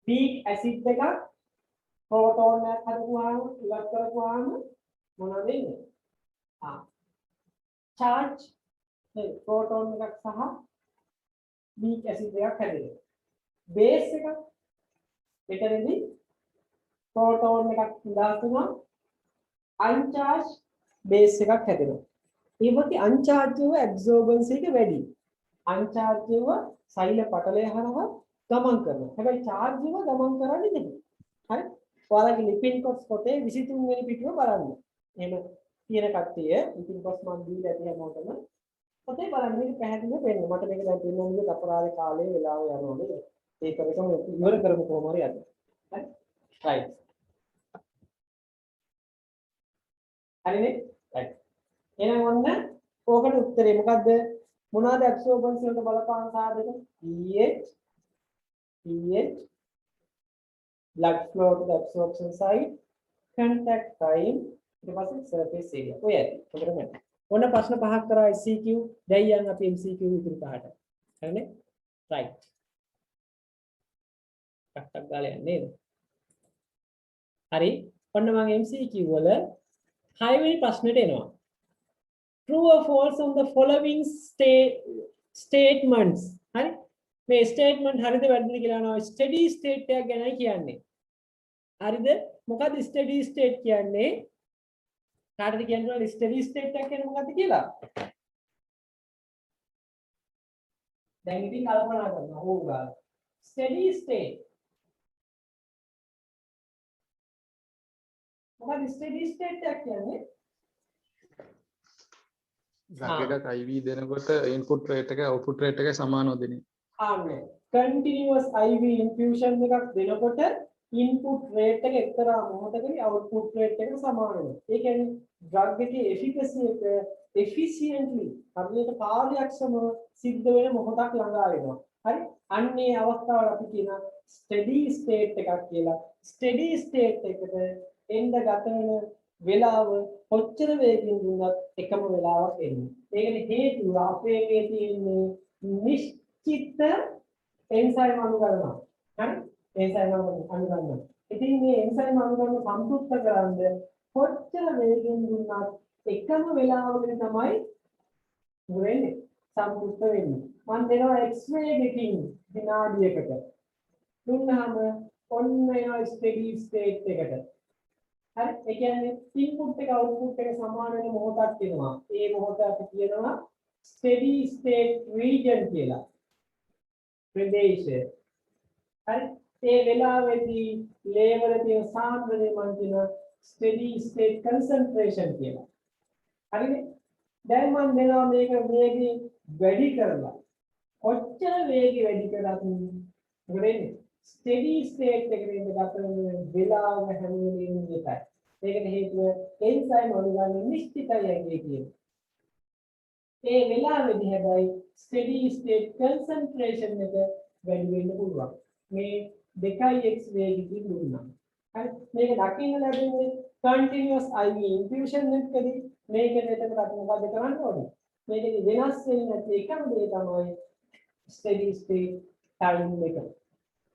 weak acid එක proton එකක් හදපුවාම ඉවත් කරපුවාම මොනවද වෙන්නේ? charge proton එකක් සහ weak acid එකක් හැදෙනවා. base එක මෙතනදී proton එකක් ඉඳලා තුන uncharged base එකක් හැදෙනවා. ඒ වගේ uncharged ඒවා absorbance එක වැඩි. uncharged ඒවා සෛල පටලය හරහා ගමන් කරනවා. හැබැයි charge ඒවා ගමන් කරන්නේ නැහැ. හරි? ඔයාලගේ ලිපින් කොටස් පොතේ 23 වෙනි පිටුව බලන්න. එහෙම තියෙන කට්ටිය ලිපින් කොටස් මම දීලා ඇති හැමෝටම පොතේ බලන්න මේක පැහැදිලිව පේන්න. මට මේක දැන් පෙන්වන්නේ අපරාධ කාලේ වෙලාව යනවා නේද? ඒක කරකම ඉවර කරමු කොහොම හරි අද. හරි? right. හරිනේ? right. එහෙනම් ඔන්න ඕකට උත්තරේ මොකද්ද? මොනවාද absorbance වලට බලපාන සාධක? pH blood flow to the absorption site contact time ඊට පස්සේ surface area ඔය ඇති. හොඳට මතක. ඕන ප්‍රශ්න පහක් කරා SCQ දැන් යන් අපි MCQ ඉදිරි පහට හරිනේ right ටක් ගාලා යන්නේ නේද හරි ඔන්න මම MCQ වල 6 වෙනි ප්‍රශ්නෙට එනවා true or false on the following statements හරි මේ statement හරිද වැරදිද කියලා අහනවා steady state එකක් ගැනයි කියන්නේ හරිද මොකද steady state කියන්නේ කාටද කියන්නේ steady state එකක් කියන්නේ මොකක්ද කියලා දැන් ඉතින් කල්පනා කරනවා ඕක ගාලා steady state මොකද steady state එකක් කියන්නේ ග්‍රැෆ් එකක් IV දෙනකොට ඉන්පුට් රේට් එක අවුට්පුට් රේට් එක සමානව දෙන්නේ. ආන්නේ continuous IV infusion එකක් දෙනකොට input rate එක එක්තරා මොහොතකදී output rate එක සමාන වෙනවා. ඒ කියන්නේ drug එකේ efficacy එක efficiently හරියට කාර්යක්ෂම සිද්ධ වෙන මොහොතක් ළඟා වෙනවා. හරි? අන්නේ අවස්ථාවල අපි කියන steady state එකක් කියලා. steady state එකට එන්න ගත වෙන වෙලාව කොච්චර වේගකින් දුන්නත් එකම වෙලාවක් එන්නේ. ඒකනේ හේතුව අපේ මේ තියෙන්නේ නිශ්චිත එන්සයිම් අනුගමනය. හරි? එන්සයිම් අනුගමනය. ඉතින් මේ එන්සයිම් අනුගමනය සම්පූර්ණ කරන්න කොච්චර වේගකින් දුන්නත් එකම වෙලාවකදී තමයි වෙන්නේ. සම්පූර්ණ වෙන්නේ. මම දෙනවා x වේගකින් විනාඩියකට. දුන්නාම ඔන්න එනවා ස්ටෙඩි ස්ටේට් එකට. හරි ඒ කියන්නේ ඉන්පුට් එක අවුට්පුට් එක සමාන වෙන මොහොතක් එනවා. ඒ මොහොත අපි කියනවා steady state region කියලා. ප්‍රදේශය. හරි ඒ වෙලාවේදී ලේවල තියෙන සාන්ද්‍රණය මම කියන steady state concentration කියලා. හරිනේ? දැන් මම දෙනවා මේක වේගය වැඩි කරලා. කොච්චර වේගය වැඩි කරත් මොකද වෙන්නේ? steady state එකේ ඉඳ ගත වෙන වෙලාව හැම වෙලේම එකයි. ඒකට හේතුව එන්සයිම් අනුගමනය නිශ්චිතයි කියන්නේ. ඒ වෙලාවේදී හැබැයි steady state concentration එක වැඩි වෙන්න පුළුවන්. මේ 2x වේගකින් දුන්නා. හරි මේක දකින්න ලැබෙන්නේ continuous IV infusion එකකදී මේකට එතකොට අපි මොකද කරන්න ඕනේ? මේකේ වෙනස් වෙන්නේ නැති එකම දේ තමයි steady state time එක.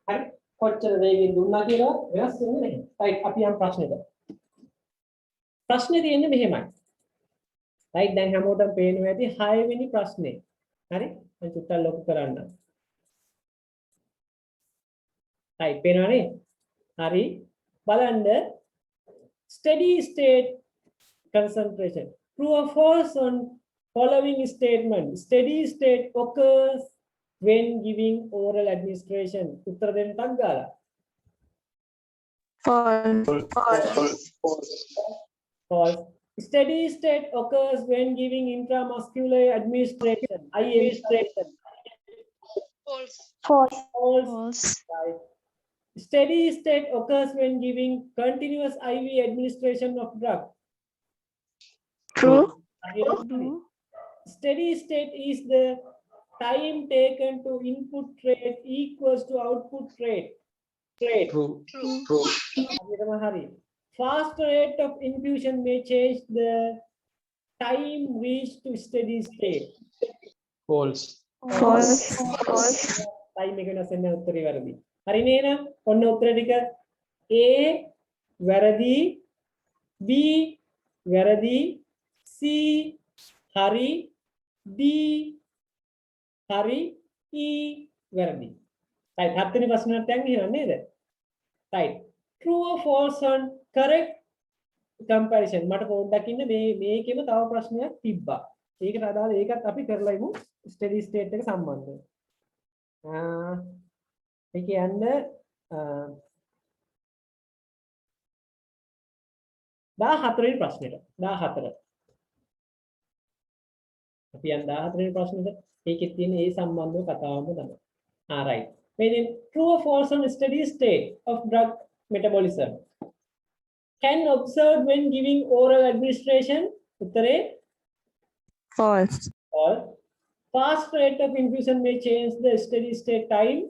හරි කොච්චර වේගෙන් දුන්නා කියලා වෙනස් වෙන්නේ නැහැ. right අපි යම් ප්‍රශ්නෙට. ප්‍රශ්නේ තියෙන්නේ මෙහෙමයි. right දැන් හැමෝටම පේනවා ඇති 6 වෙනි ප්‍රශ්නේ. හරි මම චුට්ටක් ලොකු කරන්න. right පේනවනේ? හරි බලන්න steady state concentration true or false on following statement steady state occurs when giving oral administration උත්තර දෙන්න ටක් ගාලා false steady state occurs when giving intramuscular administration administration false right. Steady state occurs when giving continuous IV administration of drug True. Steady state is the time taken to input rate equals to output rate. True. Fast rate of infusion may change the time reached to steady state. False. Time එක නැසෙන්න උත්තරේ වැරදි. හරි නේද? ඔන්න උත්තර ටික A වැරදි, B වැරදි, C හරි, D හරි, E වැරදි. right හත්වෙනි ප්‍රශ්නට දැන් එහෙනම් නේද? right true or false on correct comparison මට පොඩ්ඩක් ඉන්න මේකෙම තව ප්‍රශ්නයක් තිබ්බා. ඒකට අදාළ ඒකත් අපි කරලා ඉමු steady state එක සම්බන්ධව. ඒ කියන්නේ 14 වෙනි ප්‍රශ්නෙට 14 අපි යන 14 වෙනි ප්‍රශ්නෙට ඒකෙත් තියෙන ඒ සම්බන්ධව කතාවම තමයි. right meaning true or false on steady state of drug metabolism can observed when giving oral administration uttere False. Fast rate of infusion may change the steady state time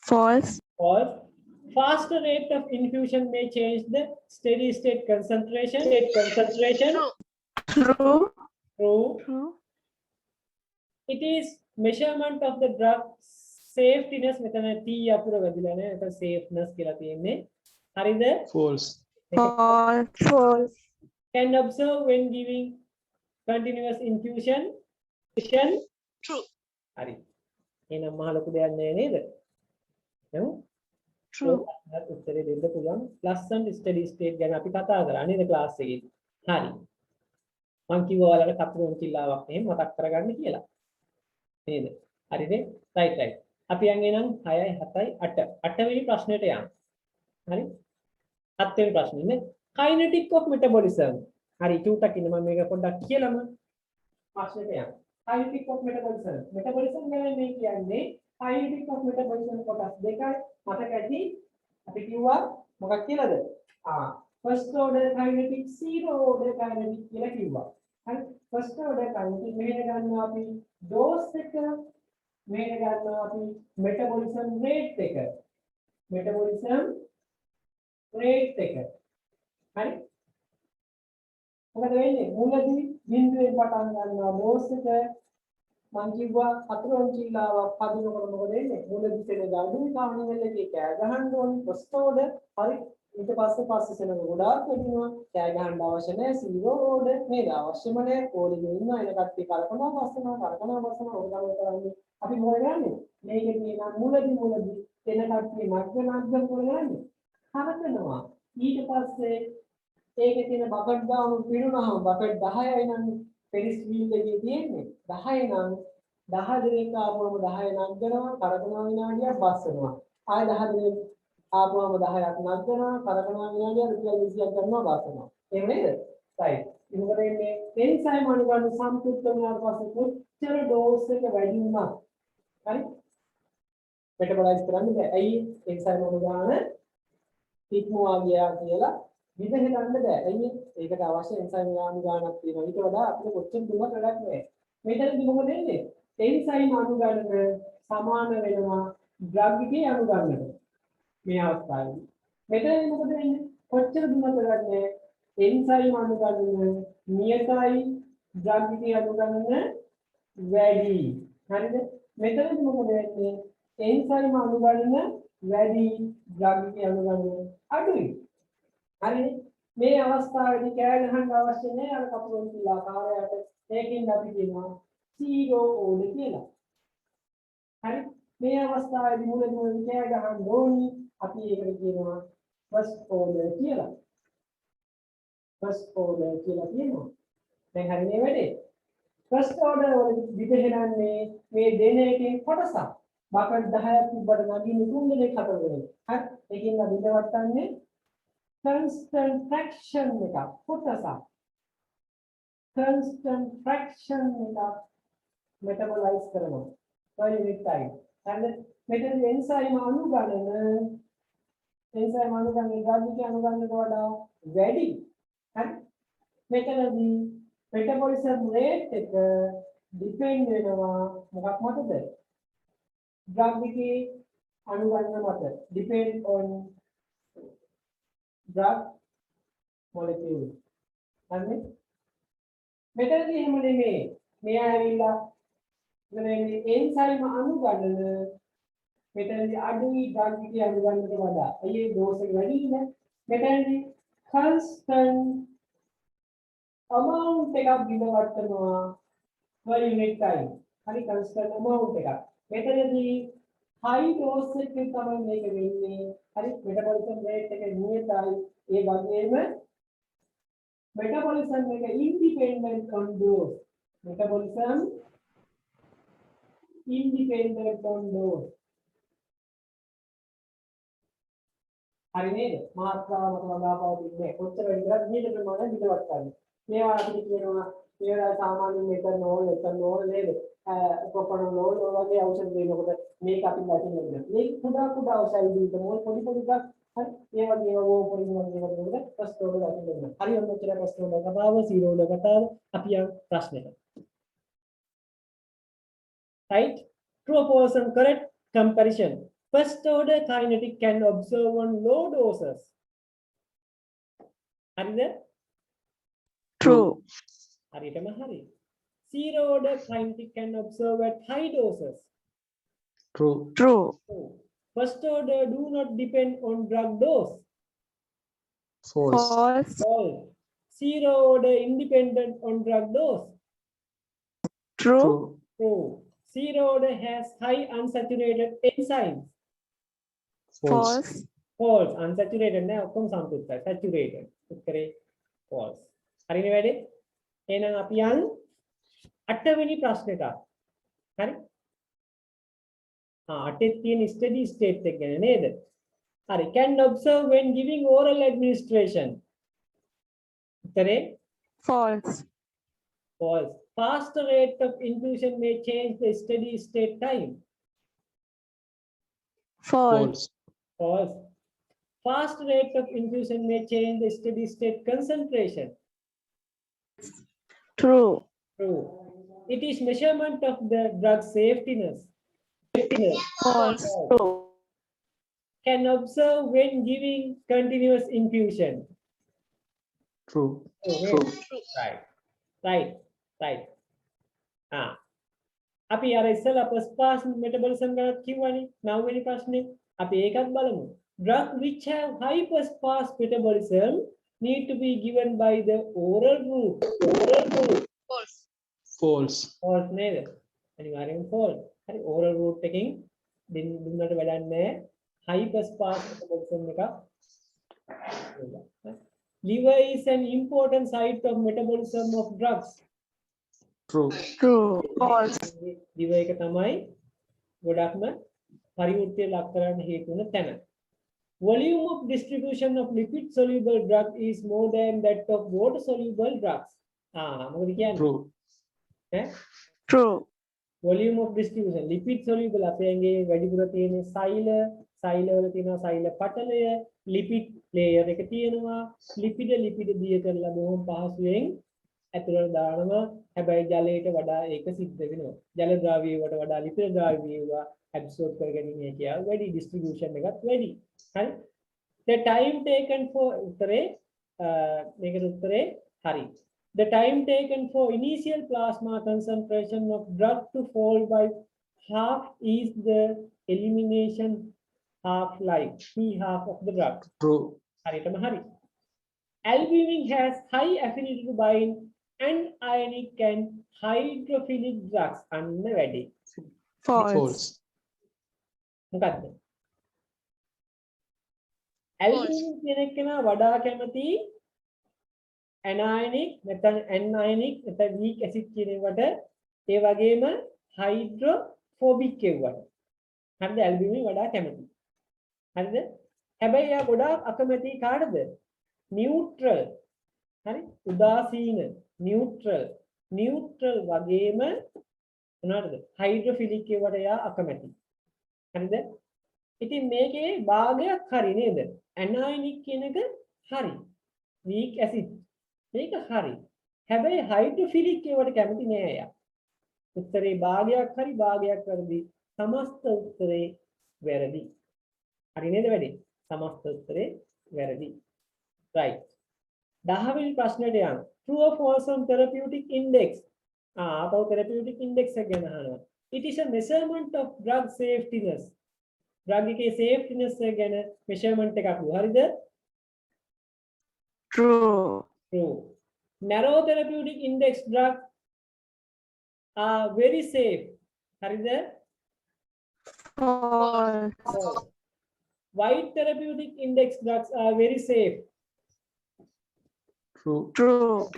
False. Faster rate of infusion may change the steady state concentration True. True. True. It is measurement of the drug safetyness මෙතන T අකුර වැදිලා නැහැ. ඒක safeness කියලා තියෙන්නේ. හරිද? false False. Can observe when giving continuous infusion. True. හරි. එහෙනම් මහ ලොකු දෙයක් නෑ නේද? නේද? True. ඔයාලට උත්තරේ දෙන්න පුළුවන්. ලස්සන ස්ටඩි ස්ටේට් ගැන අපි කතා කරා නේද ක්ලාස් එකේ. හරි. මං කිව්වා ඔයාලට කපුරුන් කිල්ලාවක් එහෙම මතක් කරගන්න කියලා. නේද? හරිද? right. අපි යන් එනම් 6යි 7යි 8. 8 වෙනි ප්‍රශ්නෙට යන්න. හරි? 7 වෙනි ප්‍රශ්නේ නේ. Kinetic of metabolism. හරි චූටක් ඉන්න මම මේක පොඩ්ඩක් කියලාම ප්‍රශ්නෙට යන්න. Kinetic of metabolism. Metabolism ගැන මේ කියන්නේ kinetic of metabolism කොටස් දෙකයි. මතක ඇති අපි කිව්වා මොකක් කියලාද? first order kinetic, zero order kinetic කියලා කිව්වා. හරි first order kinetic මෙහෙම ගන්නවා අපි dose එක, මෙහෙම ගන්නවා අපි metabolism rate එක. metabolism rate එක. හරි මොකද වෙන්නේ? මුලදී බිඳුවෙන් පටන් ගන්නවා dose එක. මං කිව්වා හතරවෙනි චිල්ලාවක් හදනකොට මොකද වෙන්නේ? මුලදී සෙනග අඩුයි කාණිවල එකේ කෑ ගහන්න ඕනේ first order. හරි ඊට පස්සේ සෙනග ගොඩාක් වෙනවා. කෑ ගහන්න අවශ්‍ය නැහැ zero order නේද? අවශ්‍යම නැහැ. ඕලෙ ඉන්නවා එන කට්ටිය කරකනවා ඔක තමයි කරන්නේ. අපි මොකද කරන්නේ? මේකේ තියෙන මුලදී එන කට්ටිය මග්ග මොකද කරන්නේ? කරකනවා. ඊට පස්සේ ඒකේ තියෙන බකට් ගානු පිරුණාම බකට් 10යි නම් පෙරිස් වීල් එකේ තියෙන්නේ 10 නම් 10 දෙනෙක් ආවම 10 නගනවා කරකනවා විනාඩියක් බස්සනවා. ආය 10 දෙනෙක් ආවම 10ක් නගනවා කරකනවා විනාඩියක් රුපියල් 20ක් ගන්නවා බස්සනවා. එහෙම නේද? right. ඉතින් මොකද වෙන්නේ? එන්සයිම් අණුගාන සම්පූර්ණ වුණාට පස්සේ කොච්චර ඩෝස් එක වැඩි වුණා. හරි? මෙටබලයිස් කරන්න බෑ. ඇයි? එන්සයිම් අණුගාන ඉක්මවා ගියා කියලා විදහෙන්න බෑ. ඇයි? ඒකට අවශ්‍ය එන්සයිම් අණුගානක් තියෙනවා. ඊට වඩා අපිට කොච්චර දුන්නත් වැඩක් නෑ. මෙතනදී මොකද වෙන්නේ? එන්සයිම් අණුගානක සමාන වෙනවා ඩ්‍රග් එකේ අණුගානකට. මේ අවස්ථාවේදී. මෙතනදී මොකද වෙන්නේ? කොච්චර දුන්නත් වැඩක් නෑ. එන්සයිම් අණුගාන නියතයි ඩ්‍රග් එකේ අණුගාන වැඩි. හරිද? මෙතනදී මොකද වෙන්නේ? එන්සයිම් අණුගාන වැඩි ඩ්‍රග් එකේ අණුගාන අඩුයි. හරිනේ? මේ අවස්ථාවේදී කෑ ගහන්න අවශ්‍ය නැහැ අර කපුරුන් කියලා කාර්යයට. ඒකෙන් අපි කියනවා zero order කියලා. හරි? මේ අවස්ථාවේදී මුලින්ම කෑ ගහන්න ඕනි. අපි ඒකට කියනවා first order කියලා. first order කියලා කියනවා. දැන් හරිනේ වැඩේ. first order වල විදහෙනන්නේ මේ දෙන එකේ කොටසක්. බකට් 10ක් තිබ්බට නගින්නේ 3 දෙනෙක් 4 දෙනෙක්. හරි? ඒකෙන් බිඳවට්ටන්නේ constant fraction එක කොටසක්. constant fraction එක metabolize කරනවා. per unit time. හරිද? මෙතන එන්සයිම් අණුගණන ගාමික අණුගණනට වඩා වැඩි. හරි? මෙතනදී metabolism rate එක depend වෙනවා මොකක් මතද? drug එකේ අණුගණන මත. depend on drug molecule. හරිනේ? මෙතනදී එහෙම නෙමෙයි. මෙයා ඇවිල්ලා මෙතනදී එන්සයිම් අණුගණන මෙතනදී අඩුයි drug එකේ අණුගණනට වඩා. අයියේ dose එක වැඩි නේ. මෙතනදී constant amount එකක් බිඳවට්ටනවා per unit time. හරි constant amount එකක්. මෙතනදී high dose එකේ තමයි මේක වෙන්නේ. හරි metabolism rate එක නියතයි. ඒ වගේම metabolism එක independent on dose. metabolism independent on dose. හරි නේද? මාත්‍රාව මත බලාපොරොත්තු කොච්චර විතරක් නියත ප්‍රමාණය පිටවත් කරන්නේ. මේවා අපිට කියනවා ඒවා සාමාන්‍යයෙන් මෙතනෝල් නේද? ප්‍රොපනෝල් වගේ ඖෂධ දෙනකොට මේක අපි දකින්නේ. මේ කුඩා ඖෂධ දීලා මොල් පොඩි එකක් හරි ඒ වගේ ඕ පොඩි වගේ first order දකින්න. හරි ඔන්න ඔච්චර first order කතාව zero order කතාව අපි යන ප්‍රශ්නෙට. Right? True or false and correct comparison. First order kinetic can observe on low doses. Hariද? True. හරියටම හරි. Zero order kinetic can observe at high doses. True. True. True. First order do not depend on drug dose. False. False. False. Zero order independent on drug dose. True. True. True. Zero order has high unsaturated enzymes. False. False. False. Unsaturated නෑ ඔක්කොම සම්පූර්ණයි. Saturated. උත්තරේ false. හරිනේ වැඩේ? එහෙනම් අපි යන් 8 වෙනි ප්‍රශ්නෙට. හරි? අටේ තියෙන steady state එක ගැන නේද? හරි. Can observe when giving oral administration. උත්තරේ False. false. Faster rate of infusion may change the steady state time. False. False. Fast rate of infusion may change the steady state concentration. True. True. It is measurement of the drug safetiness. False. True. Can observe when giving continuous infusion. True. True. Right. Right. Right. අපි අර ඉස්සෙල්ලා first pass metabolism ගැන කිව්වනේ. 9 වෙනි ප්‍රශ්නේ අපි ඒකත් බලමු. Drugs which have high first pass metabolism need to be given by the oral route. False. False. False නේද? අනිවාර්යෙන් false. හරි oral route එකකින් දුන්නට වැඩක් නැහැ. High first pass metabolism එක. Liver is an important site of metabolism of drugs. True. True. False. Liver එක තමයි ගොඩක්ම පරිවෘත්තය ලක් කරන්න හේතු වෙන තැන. Volume of distribution of lipid soluble drug is more than that of water soluble drugs. මොකද කියන්නේ? True. True. Volume of distribution lipid soluble අපේ ඇඟේ වැඩිපුර තියෙන සෛල වල තියෙනවා සෛල පටලය lipid layer එක තියෙනවා lipid දිය කරලා බොහොම පහසුවෙන් ඇතුළට දානවා හැබැයි ජලයට වඩා ඒක සිද්ධ වෙනවා ජල ද්‍රව්‍යයට වඩා lipid ද්‍රව්‍යව absorb කරගැනීම කියලා වැඩි distribution එකත් වැඩි හරි the time taken for උත්තරේ මේකට උත්තරේ හරි the time taken for initial plasma concentration of drug to fall by half is the elimination half-life, half of the drug. True. හරියටම හරි. Albumin has high affinity to bind anionic and hydrophilic drugs. අන්න වැඩි. False. මොකක්ද? Albumin කියන එක වඩා කැමති anionic නැත්නම් weak acid කියන ඒවට ඒ වගේම hydrophobic කියවට. හරිද? albumin වඩා කැමති. හරිද? හැබැයි එයා ගොඩාක් අකමැති කාටද? නියුට්‍රල්. හරි? උදාසීන නියුට්‍රල් වගේම මොනවද? හයිඩ්‍රොෆිලික් ඒවට එයා අකමැති. හරිද? ඉතින් මේකේ භාගයක් හරි නේද? ඇනයිනික් කියන එක හරි. weak acid මේක හරි. හැබැයි හයිඩ්‍රොෆිලික් ඒවට කැමති නෑ එයා. උත්තරේ භාගයක් හරි භාගයක් වැරදි. සමස්ත උත්තරේ වැරදි. හරි නේද වැඩි? සමස්ත උත්තරේ වැරදි. right. 10 වෙනි ප්‍රශ්නෙට යන්න. True or false on therapeutic index. ආපහු therapeutic index එක ගැන අහනවා. It is a measurement of drug safetiness. drug එකේ safetiness එක ගැන measurement එකක්. හරිද? True. True. Narrow therapeutic index drugs are very safe. හරිද? False. Wide therapeutic index drugs are very safe. True. True.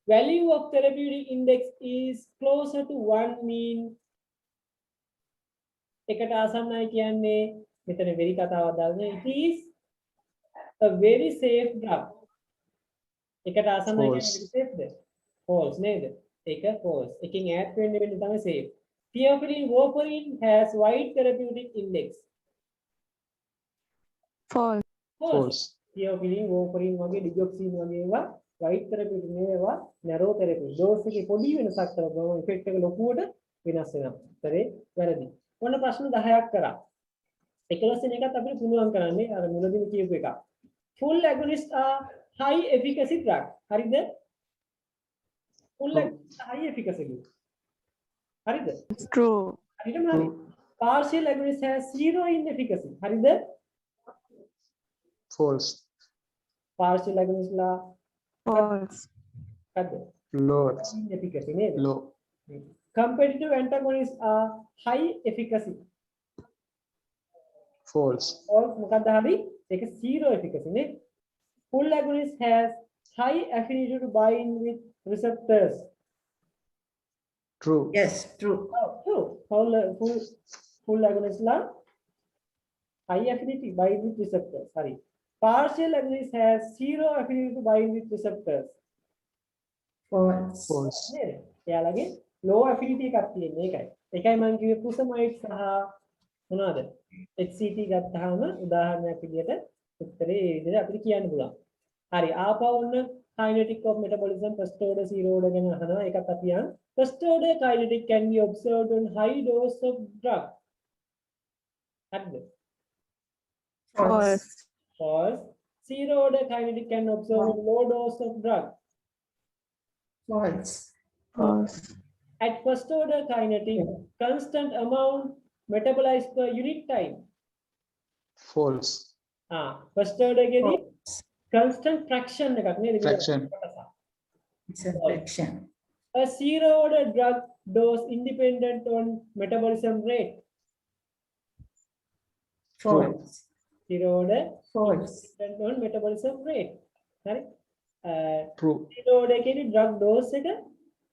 Value of therapeutic index is closer to 1 mean. එකට ආසන්නයි කියන්නේ මෙතන වෙරි කතාවක් දාන්නේ. It is a very safe drug. එකට ආසන්නයි කියන්නේ very safe ද? False නේද? ඒක false. එකකින් ඈත් වෙන්න තමයි safe. Theophylline warfarin has wide therapeutic index. False. False. Theophylline warfarin වගේ digoxin වගේ ඒවා wide therapeutic නෙවෙයි narrow therapeutic. dose එකේ පොඩි වෙනසක් කරපුවම effect එක ලොකුවට වෙනස් වෙනවා. උත්තරේ වැරදි. ඔන්න ප්‍රශ්න 10ක් කරා. 11 වෙනි එකත් අපිට පුළුවන් කරන්නේ අර මුලදීම කියපු එක. Full agonists are high efficacy drug. හරිද? full True. high efficacy කිව්වා. හරිද? True. හරියටම හරි. Partial agonist has zero inefficacy. හරිද? false, Partial agonist ලා False. හරිද? low, Inefficacy නේද? low, Competitive antagonists are high efficacy. false, Or මොකක්ද හරි? ඒක zero efficacy නේ. Full agonist has high affinity to bind with receptors. true, Yes, true. Oh, true. Full agonist La high affinity bind with receptors. Sorry. Partial agonist has zero affinity to bind with receptors. False. false, නේද? එයාලගේ low affinity එකක් තියෙන ඒකයි. ඒකයි මම කිව්වේ කුසමයිඩ් සහ මොනවද? HCT ගත්තාම උදාහරණයක් විදිහට උත්තරේ ඒ විදිහට අපිට කියන්න පුළුවන්. හරි ආපහු ඔන්න kinetic of metabolism first order zero order ගැන අහනවා. ඒකත් අපි යන් first order kinetic can be observed on high dose of drug. හරිද? False. False. Zero order kinetic can observe on low dose of drug. False. False. At first order kinetic, constant amount metabolized per unit time. false, First order ගෙදී constant fraction එකක් නේද? fraction, It's a fraction. A zero order drug dose independent on metabolism rate. False. Zero order False. independent on metabolism rate. හරි? true, zero order ගෙදී drug dose එක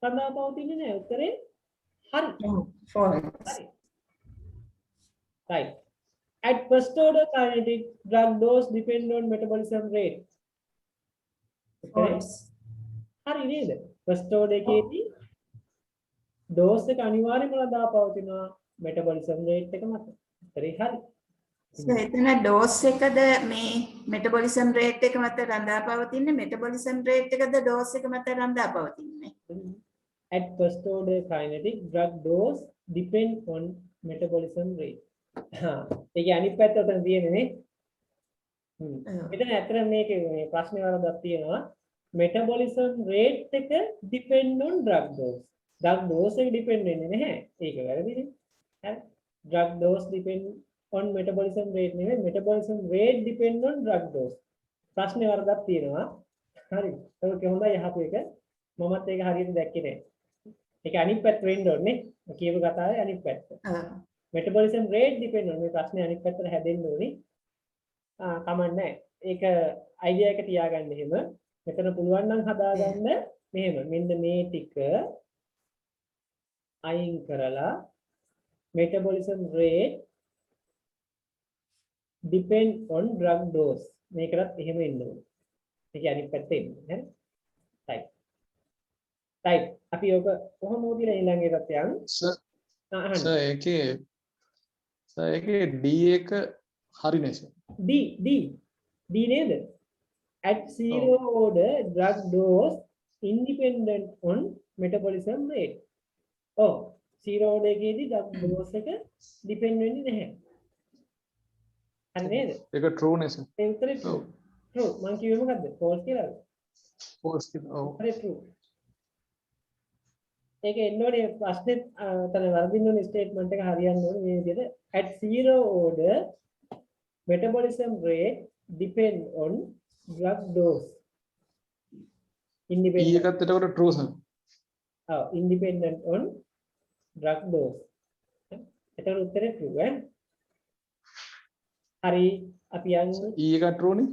සඳහා පවතින්නේ නැහැ. උත්තරේ හරි. No. False. Right. Right. At first order kinetic, drug dose depend on metabolism rate. Okay. False. හරි නේද? First order එකේදී dose එක අනිවාර්යයෙන්ම ලදා පවතිනවා metabolism rate එක මත. හරි හරි. So එතන dose එකද මේ metabolism rate එක මත රඳා පවතින්නේ metabolism rate එකද dose එක මත රඳා පවතින්නේ. At first order kinetic, drug dose depend on metabolism rate. ඒකේ අනිත් පැත්ත උතන තියෙන්නේ නේ. මෙතන ඇත්තට මේකේ මේ ප්‍රශ්නේ වරදක් තියෙනවා. metabolism rate එක depend on drug dose. drug dose එක depend වෙන්නේ නැහැ. ඒක වැරදිනේ. හරි. drug dose depend on metabolism rate නෙවෙයි metabolism rate depend on drug dose. ප්‍රශ්නේ වරදක් තියෙනවා. හරි. ඒක හොඳයි අහපු එක. මමත් ඒක හරියට දැක්කේ නැහැ. ඒක අනිත් පැත්ත වෙන්න ඕනේ. කියපු කතාවේ අනිත් පැත්ත. metabolism rate depend on මේ ප්‍රශ්නේ අනිත් පැත්තට හැදෙන්න ඕනේ. කමක් නැහැ. ඒක idea එක තියාගන්න එහෙම. මෙතන පුළුවන් නම් හදාගන්න මෙහෙම. මෙන්න මේ ටික අයින් කරලා metabolism rate depend on drug dose. මේකටත් එහෙම එන්න ඕනේ. ඒක අනිත් පැත්තේ එන්න. හරි? right. right. අපි ඔක කොහොමද ඊළඟ එකත් යන්. sir, sir ඒකේ D එක හරිනේ sir. D නේද? At zero order drug dose independent on metabolism rate. Oh, zero order එකේදී drug dose එක depend වෙන්නේ නැහැ. හරි නේද? ඒක true නේ sir. ඒ උත්තරේ true. true. මං කිව්වේ මොකද්ද? false කියලාද? false කියලා. ඔව්. හරි true. ඒක එන්නෝනේ ප්‍රශ්නේ තන වර්ධින්න ඕනේ ස්ටේට්මන්ට් එක හරියන්න ඕනේ මේ විදිහට. At zero order metabolism rate depend on drug dose. Independent. එකත් එතකොට true sir. Independent on drug dose. එතකොට උත්තරේ true ඈ. හරි අපි යන්නේ එක true නේ.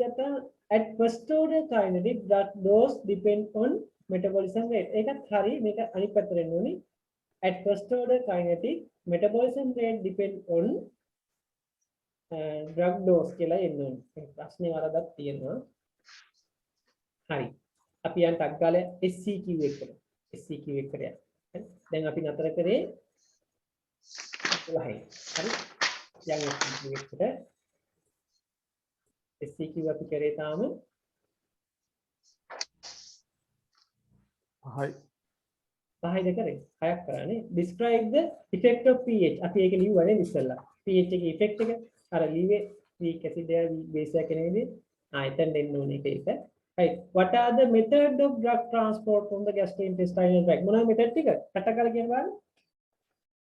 ගත්තා at first order kinetic drug dose depend on metabolism rate. ඒකත් හරි. මේක අනිත් පැත්තට එන්න ඕනේ. At first order kinetic metabolism rate depend on drug dose කියලා එන්න ඕනේ. ප්‍රශ්නේ වරදක් තියෙනවා. හරි. අපි යන් ටක් ගාලා SCQ එකට. SCQ එකට යන්න. හරි. දැන් අපි නතර කරේ 11යි. හරි. යන් SCQ එකට. SCQ අපි කරේ තාම හයි. 5යිද කරේ? 6ක් කරානේ. Describe the effect of pH. අපි ඒක ලියුවා නේද ඉස්සෙල්ලා. pH එකේ effect එක අර ලිව්වේ weak acid එක base එක නෙවෙයි. එතෙන් දෙන්න ඕනේ ඒක. Right. What are the methods of drug transport from the gastrointestinal tract? මොනවද method ටික? කතා කරලා කියන බලන්න.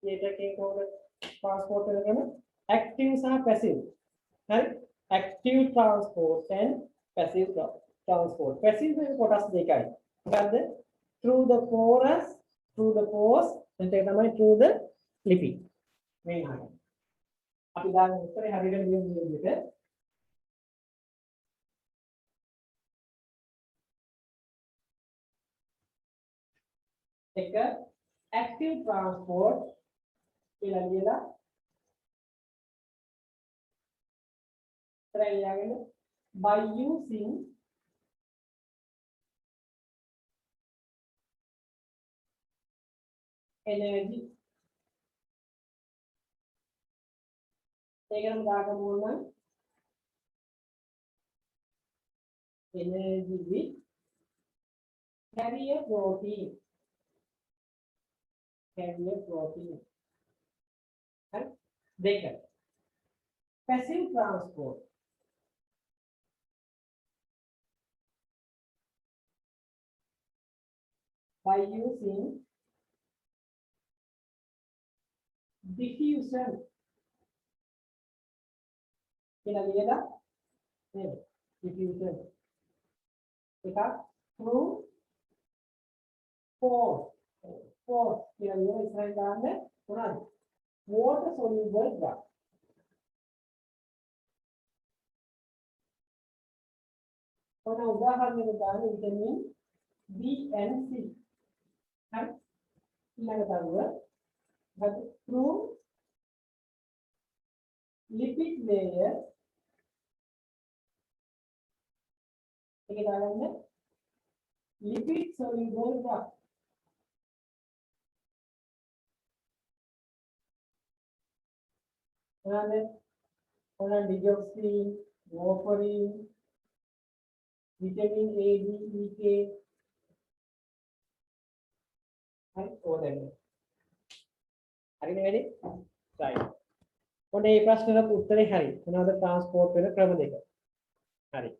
මේකේ කොහොමද transport කරගන්නේ? Active සහ passive. හරි? Active transport and passive transport. Passive එක කොටස් දෙකයි. මොකද්ද? Through the pores, එතන තමයි through the lipid. මේ නයි. අපි දාන උත්තරේ හරියට ලියමු විදිහට. एक active transport by using energy energy with carrier protein and deca. Passive transport by using diffusion diffusion through force water soluble drug. උදාහරණයක් ගන්න vitamin B and C. හරි ඊළඟ තරුව but through lipid layer ඒක දාගන්න lipid soluble drug. Digoxin, warfarin, vitamin A, D, E, K. Right? Over there. Are you ready? Right. What is the question of Uttari Hari? Another transport with a Kramadeka. Hari.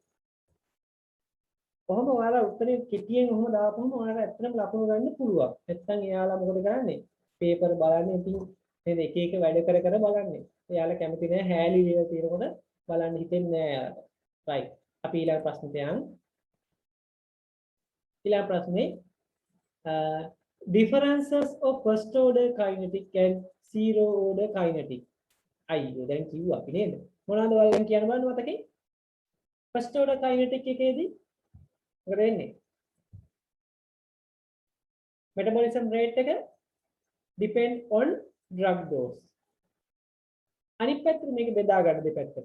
කොහොම ඔයාලා උත්තරේ කෙටියෙන් ඔහොම දාපුවම ඔයාලා ඇත්තටම ලකුණු ගන්න පුළුවන්. නැත්නම් එයාලා මොකද කරන්නේ? පේපර් බලන්නේ ඉතින් නේද එක එක වැඩ කර කර බලන්නේ. එයාලා කැමති නෑ හැලී ලියලා තියෙනකොට බලන්න හිතෙන්නේ නෑ එයාලට. right. අපි ඊළඟ ප්‍රශ්නෙට යමු. ඊළඟ ප්‍රශ්නේ differences of first order kinetic and zero order kinetic. අයියෝ දැන් කිව්වා අපි නේද? මොනවද ඔයාලා කියන්න බලන්න මතකේ? first order kinetic එකේදී මොකද වෙන්නේ? metabolism rate එක depend on drug dose. අනිත් පැත්තට මේක බෙදා ගන්න දෙපැත්තට.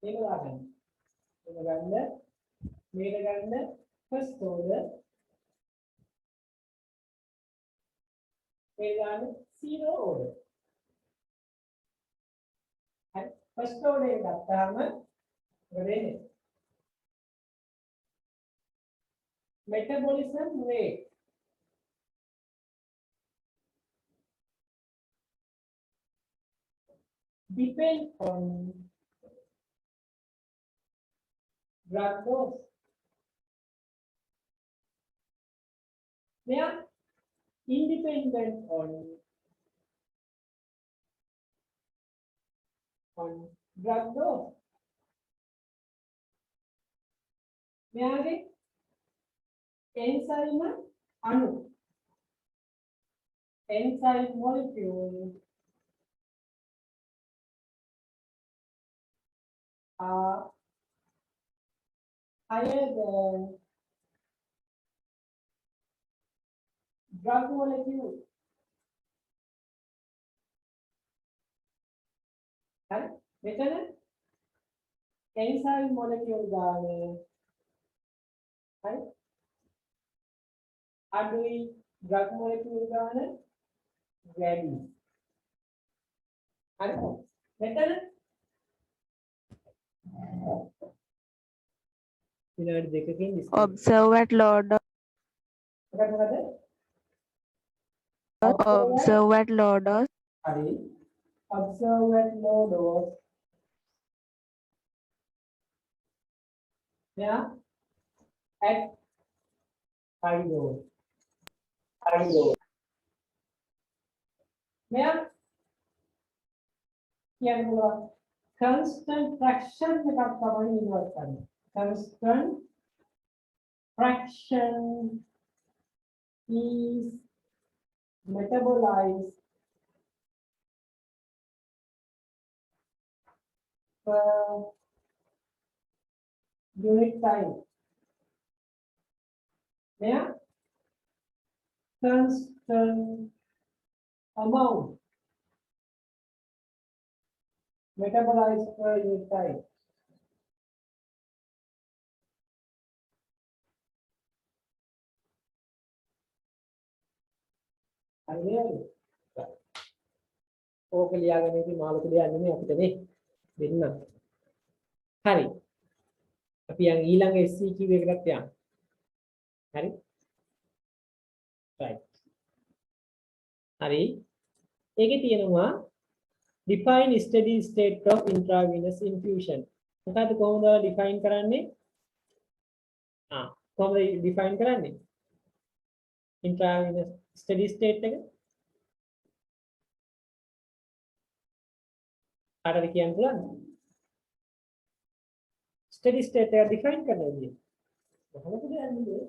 මේක දාගන්න. මේක ගන්න first order. මේක ගන්න zero order. හරි first order එක ගත්තාම මොකද වෙන්නේ? metabolism rate depend on drug dose. They are independent on drug dose. මෙයාගේ enzyme අණු enzyme molecule are higher than drug molecule. හරි මෙතන enzyme molecule ගානේ හරි අඩුයි drug molecule ගාන වැඩි. හරි මෙතන විනාඩි දෙකකින් Observe at low dose. මොකද observe at low dose, hari observe at low dose yeah at high dose yeah කියන්න පුළුවන් constant fraction එකක් තමයි ඉන්වර්ට් කරන්නේ constant fraction is metabolized per unit time yeah constant amount metabolized per unit time හරිද ඕක ලියාගෙන ඉතින් මාළු ලියන්නේ නේ අපිට නේ දෙන්න හරි අපි යන් ඊළඟ SCQ එකකට යන්න හරි right හරි ඒකේ තියෙනවා define steady state of intravenous infusion මොකද්ද කොහොමද define කරන්නේ කොහොමද define කරන්නේ intravenous steady state එක කාටද කියන්න පුළුවන් steady state එක define කරන්න විදිය කොහොමද කියන්නේ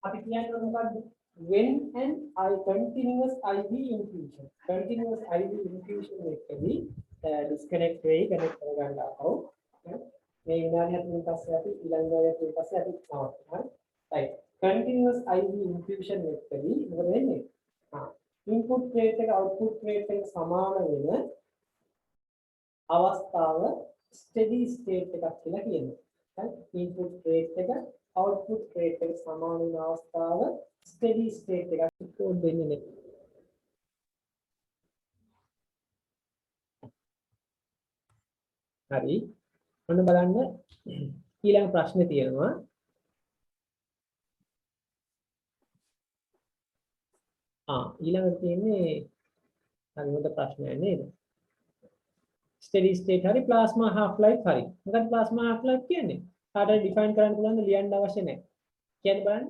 අපි කියන්නේ මොකද්ද when and I continuous IV infusion එකදී disconnect වෙයි connect කරගන්න ආව මේ විනාඩියක් තුන පස්සේ අපි ඊළඟ දවසේ පස්සේ අපි නවත්තනවා right continuous IV infusion එකදී මොකද වෙන්නේ input rate එක output rate එක සමාන වෙන අවස්ථාව steady state එකක් කියලා කියනවා right input rate එක output rate එක සමාන වෙන අවස්ථාව steady state එකක් කෝඩ් දෙන්නේ නේ හරි ඔන්න බලන්න ඊළඟ ප්‍රශ්නේ තියෙනවා ඊළඟට තියෙන්නේ හරි හොඳ ප්‍රශ්නයක් නේද steady state හරි plasma half life හරි මොකක්ද plasma half life කියන්නේ කාටද define කරන්න පුළුවන්ද ලියන්න අවශ්‍ය නැහැ කියන්න බලන්න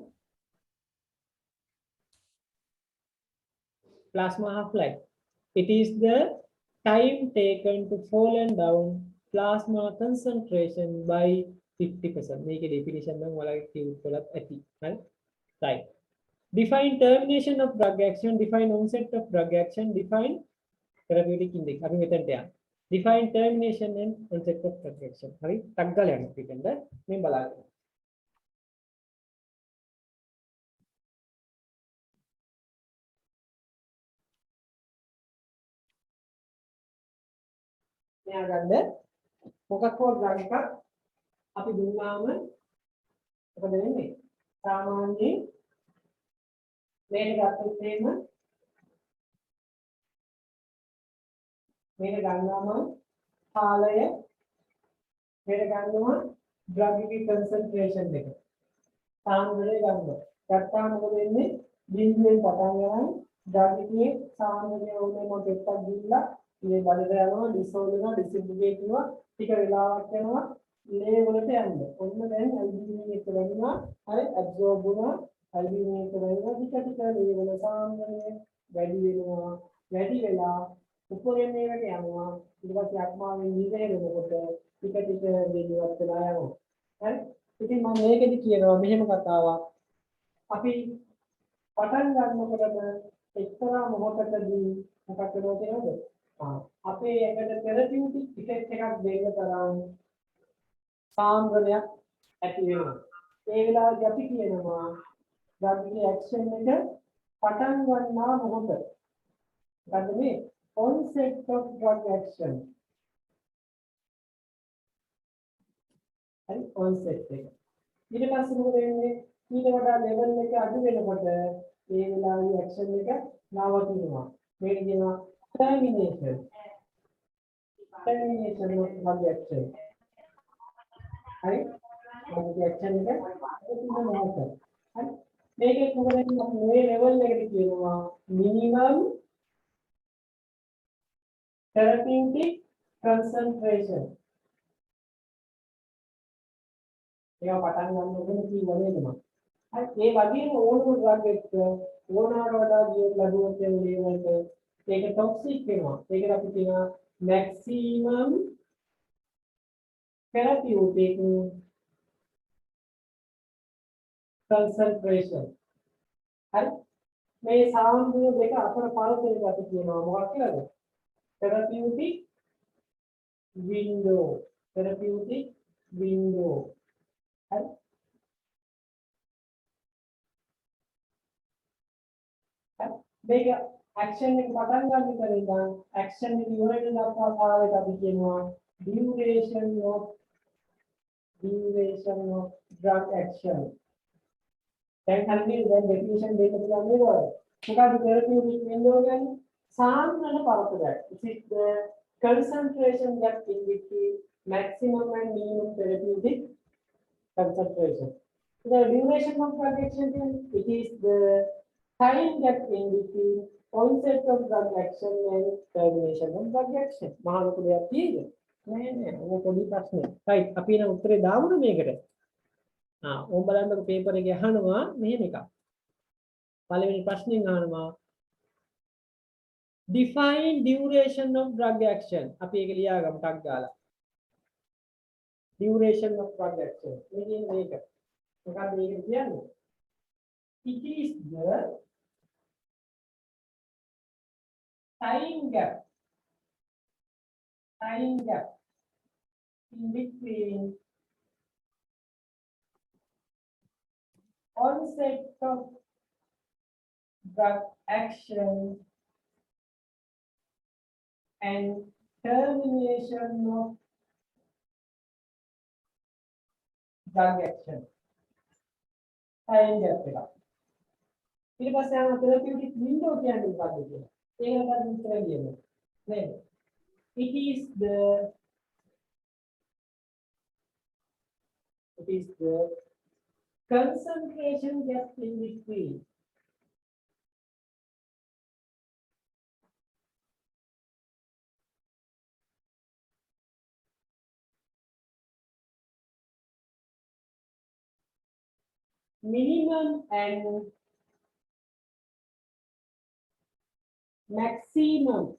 plasma half life it is the time taken to fallen down plasma concentration by 50% මේකේ definition නම් ඔයාලගේ කියුත් වලත් ඇති හරි right define termination of drug action define onset of drug action define therapeutic index අපි මෙතනට යන්න define termination and onset of drug action හරි ටක් ගාලා යන්න පිටින්ද මේ බලන්න මෙයා ගන්න මොකක් හෝ drug එකක් අපි දුන්නාම මොකද වෙන්නේ සාමාන්‍යයෙන් මේක ගත්තොත් එහෙම මේක ගන්නවා කාලය මේක ගන්නවා drug එකේ concentration එක සාන්ද්‍රණය ගන්නවා ගත්තාම මොකද වෙන්නේ බිඳුවෙන් පටන් ගන්න drug එකේ සාන්ද්‍රණය උනේ මොකක්ද දීලා මේ බඩට යනවා ඩිසෝල්ව් වෙනවා ඩිසින්ටිග්‍රේට් වෙනවා ටික වෙලාවක් යනවා ලේ වලට යන්න ඔන්න දැන් ඇල්බිනින් එක වෙනවා හරි ඇබ්සෝබ් වුණා ඇල්බිනින් එක වෙනවා ටික ටික ලේ වල සාන්ද්‍රණය වැඩි වෙනවා වැඩි වෙලා උපරිම මේකට යනවා ඊට පස්සේ අක්මාවෙන් නිදේ වෙනකොට ටික ටික දෙවිවත් වෙලා යනවා හරි ඉතින් මම මේකෙදි කියනවා මෙහෙම කතාවක් අපි පටන් ගන්නකොටම එක්තරා මොහොතකදී මොකක්ද කියනවද අපේ එකට තෙරපියුටික් ඉෆෙක්ට් එකක් දෙන්න තරම් සාන්ද්‍රණයක් ඇති වෙනවා ඒ වෙලාවදී අපි කියනවා drug reaction එක පටන් ගන්නා මොහොත මොකද මේ onset of drug action හරි onset එක ඊට පස්සේ මොකද වෙන්නේ ඊට වඩා level එක අඩු වෙනකොට මේ වෙලාවේ action එක නවතිනවා මේක කියනවා termination of drug action හරි drug action එක හරි මේකේ මොකද මේ level එකට කියනවා minimum therapeutic concentration. ඒක පටන් ගන්න ඕනේ කිව්වා නේද මම. හරි ඒ වගේම ඕනම drug එක ඕනකට වඩා ජීවත් ලැබුවොත් ඒ වලට ඒක toxic වෙනවා. ඒකට අපි කියනවා maximum therapeutic concentration. හරි මේ සාමාන්‍ය දෙක අතර පරතරයක් අපි කියනවා මොකක්ද කියලාද? therapeutic window. Therapeutic window. හරි මේක action එක පටන් ගන්න විතර ඉඳන් action එක ඉවර වෙන දක්වා කාලයට අපි කියනවා duration of drug action. දැන් හරියට දැන් definition දෙක තුනක් නේද? මොකක්ද therapeutic window කියන්නේ? සාමාන්‍ය පරතරයක්. It is the concentration gap in between maximum and minimum therapeutic concentration. The duration of drug action, it is the time gap in between onset of drug action and termination of drug action. මහා ලොකු දෙයක් තියෙද? නෑ ඕක පොඩි ප්‍රශ්නයක්. right අපි එන උත්තරේ දාමුද මේකට? ඕම් බලන්නකො පේපර් එකේ අහනවා මෙහෙම එකක්. පළවෙනි ප්‍රශ්نين අහනවා define duration of drug action. අපි ඒක ලියාගමු ටක් ගාලා. duration of drug action. මේක. මොකක්ද මේක කියන්නේ? It is the time gap in between onset of drug action and termination of drug action. time gap එක. ඊට පස්සේ ආන therapeutic window කියන්නේ මොකක්ද කියලා. ඒකට අපි උත්තර දෙන්න. නේද? It is the concentration gap in between minimum and maximum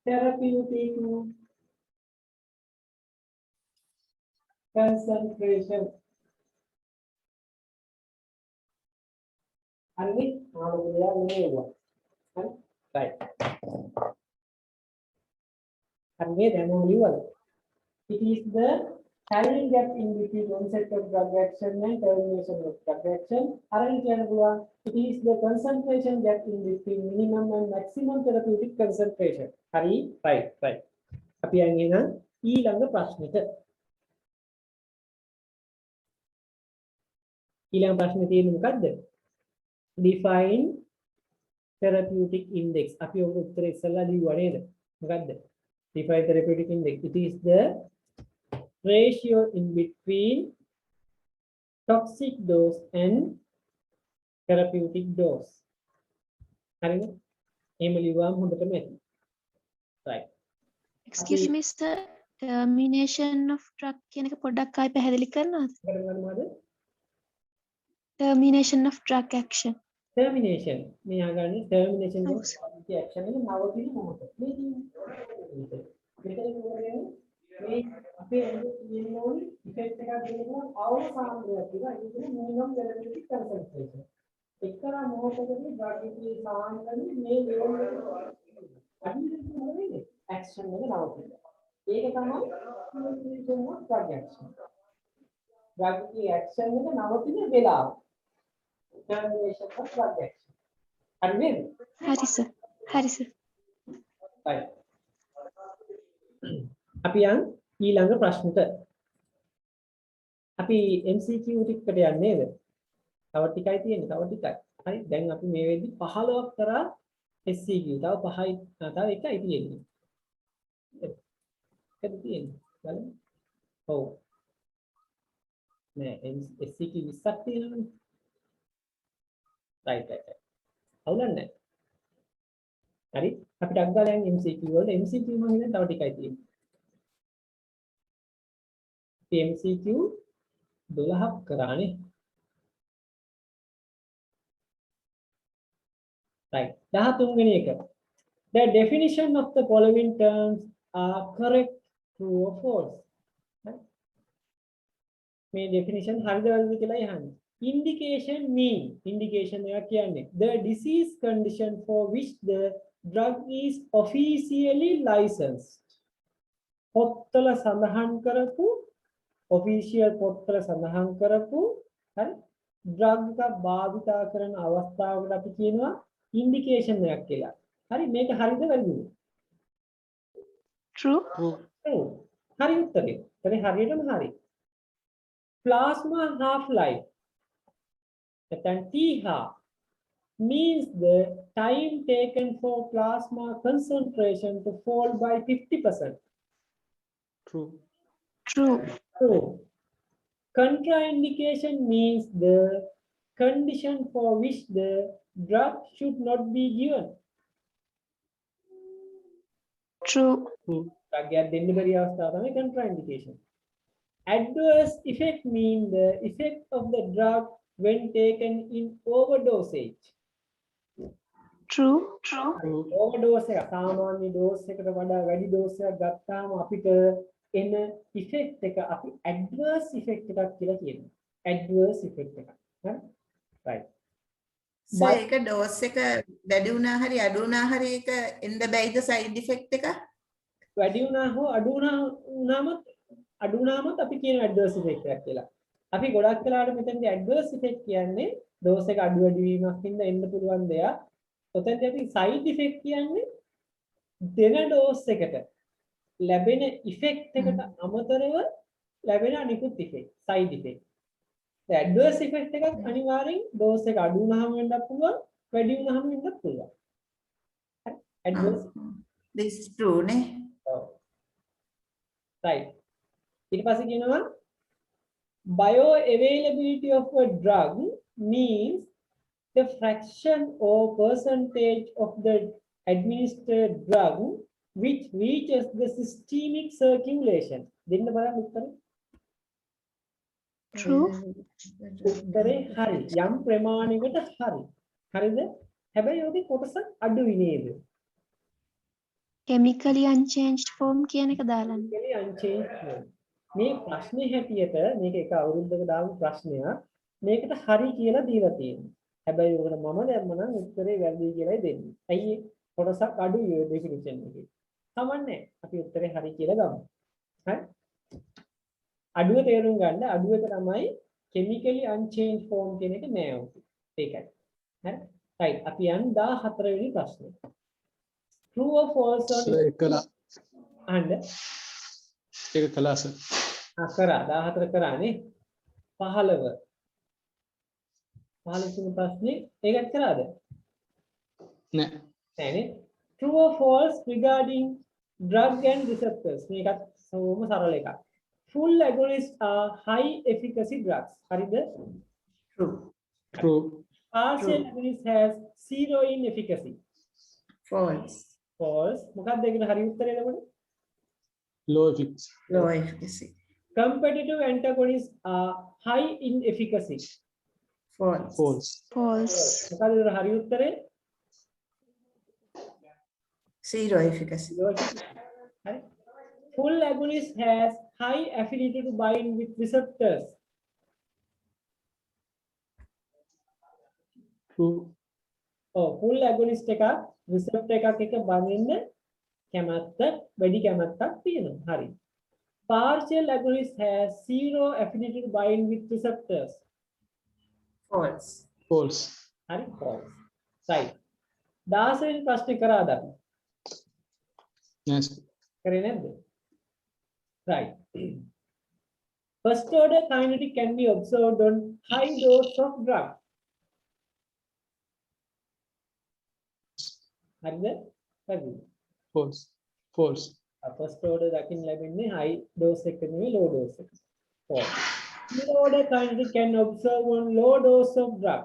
therapeutic concentration. Ani nalu dia menewa. Kan? Right. Ani demo level. It is the time gap in between onset of drug action and termination of drug action. Arani කියන්න පුළුවන්. It is the concentration gap in between minimum and maximum therapeutic concentration. හරි right. අපි යන්නේ නම් ඊළඟ ප්‍රශ්නෙට. ඊළඟ ප්‍රශ්නේ තියෙන්නේ මොකද්ද? define therapeutic index. අපි ඔක උත්තර ඉස්සෙල්ලා දීුවා නේද? මොකද්ද? define therapeutic index. It is the ratio in between toxic dose and therapeutic dose. හරිද? එහෙම ලියුවාම හොඳටම ඇති. right. Excuse me sir, termination of drug කියන එක පොඩ්ඩක් ආයෙ පැහැදිලි කරනවද? termination of drug action. termination මේ ආගන්නේ termination of action එක නවතින මොහොත. මෙතන කියන්නේ මේ අපේ ඇඟේ තියෙන ඕනි ඉෆෙක්ට් එකක් දෙනවා අවසාන දෙයක් කියලා. ඒක මිනිමම් therapeutic concentration. එක්තරා මොහොතකදී drug එකේ සාමාන්‍යයෙන් මේ level එකට අනිත් මොකද action එක නවතිනවා. ඒක තමයි termination of drug action. drug එකේ action එක නවතින වෙලාව. termination of drug action. හරි නේද? හරි සර්. right. අපි යන් ඊළඟ ප්‍රශ්නෙට. අපි MCQ ටිකට යන්නේ නේද? තව ටිකයි තියෙන්නේ. හරි දැන් අපි මේ වෙද්දි 15ක් කරා SCQ. තව 5යි තව එකයි තියෙන්නේ. ඒක තියෙන්නේ. බලන්න. ඔව්. නෑ SCQ 20ක් තියෙනවනේ. right. අවුලක් නෑ. හරි අපිට අග්ගාලයන් MCQ වල MCQ මම හිතන්නේ තව ටිකයි තියෙන්නේ. MCQ 12ක් කරානේ. right 13 වෙනි එක. The definition of the following terms are correct, true or false. මේ definition හරිද වැරදිද කියලා යහන්නේ. Indication mean indication එක කියන්නේ the disease condition for which the drug is officially licensed. පොත්වල සඳහන් කරපු official පොත්වල සඳහන් කරපු හරි drug එක භාවිතා කරන අවස්ථාවකට අපි කියනවා indication එකක් කියලා. හරි මේක හරිද වැරදිද? True. true. හරි උත්තරේ. ඒකේ හරියටම හරි. Plasma half-life, that T-half, means the time taken for plasma concentration to fall by 50%. True. True. True. Contraindication means the condition for which the drug should not be given. True. Drug දෙන්න බැරි අවස්ථාව තමයි contraindication. Adverse effect mean the effect of the drug when taken in overdosage. True. Overdose එක සාමාන්‍ය dose එකට වඩා වැඩි dose එකක් ගත්තාම අපිට එන effect එක අපි adverse effect එකක් කියලා කියනවා. Adverse effect එකක්. හරි? right. සර් ඒක ඩෝස් එක වැඩි වුණා හරි අඩු වුණා හරි ඒක එන්න බැයිද සයිඩ් ඉෆෙක්ට් එක? වැඩි වුණා හෝ අඩු වුණාමත් අපි කියන adverse effect එකක් කියලා. අපි ගොඩක් වෙලාවට මෙතනදී adverse effect කියන්නේ dose එක අඩු වැඩි වීමක් හින්දා එන්න පුළුවන් දෙයක්. ඔතනදී අපි side effect කියන්නේ දෙන dose එකට ලැබෙන effect එකට අමතරව ලැබෙන අනිකුත් effect side effect. The adverse effect එකක් අනිවාර්යෙන් dose එක අඩු වුණාම වෙන්නත් පුළුවන් වැඩි වුණාම වෙන්නත් පුළුවන්. හරි? adverse this is true නේ. right. ඊට පස්සේ කියනවා bioavailability of a drug means the fraction or percentage of the administered drug which reaches the systemic circulation. දෙන්න බලන්න උත්තරේ. True. උත්තරේ හරි. යම් ප්‍රමාණයකට හරි. හරිද? හැබැයි ඔකේ කොටසක් අඩුයි නේද? Chemically unchanged form කියන එක දාලන්න. Chemically unchanged form. මේ ප්‍රශ්නේ හැටියට මේක එක අවුරුද්දක දාපු ප්‍රශ්නයක්. මේකට හරි කියලා දීලා තියෙනවා. හැබැයි උකට මම දැම්ම නම් උත්තරේ වැරදි කියලායි දෙන්නේ. ඇයි කොටසක් අඩුයි ඔය ඩෙෆිනිෂන් එකේ. සමන්නේ අපි උත්තරේ හරි කියලා ගමු. හරි? අඩුව තේරුම් ගන්න අඩුව එක තමයි chemically unchanged form කියන එක නෑ උත්. ඒකයි. හරි? right අපි යන් 14 වෙනි ප්‍රශ්නේ. True or false on එකලා and ඒක කළා සර්. කරා 14 කරානේ 15 වෙනි ප්‍රශ්නේ ඒකත් කරාද? නෑ. නෑනේ. True or false regarding drug and receptors මේකත් සෝම සරල එකක්. Full agonists are high efficacy drugs. හරිද? True. True. Partial agonist has zero in efficacy. False. False. මොකක්ද ඒකට හරි උත්තරේ එතකොට? Low efficacy. Low efficacy. Competitive antagonists are high in efficacy. False. False. False. මොකක්ද ඒකට හරි උත්තරේ? Zero efficacy. හරි. Full agonist has high affinity to bind with receptors. True. full agonist එකක් receptor එකක් එක බඳින්න කැමැත්ත වැඩි කැමැත්තක් තියෙනවා. හරි. Partial agonist has zero affinity to bind with receptors. False. False. හරි false. right. 16 වෙනි ප්‍රශ්නේ කරාද අපි? Yes. කරේ නැද්ද? right. First order kinetic can be observed on high dose of drug. හරිද? හරිද? False. False. first order දකින්න ලැබෙන්නේ high dose එක නෙවෙයි low dose එක. false. zero order kinetic can observe on low dose of drug.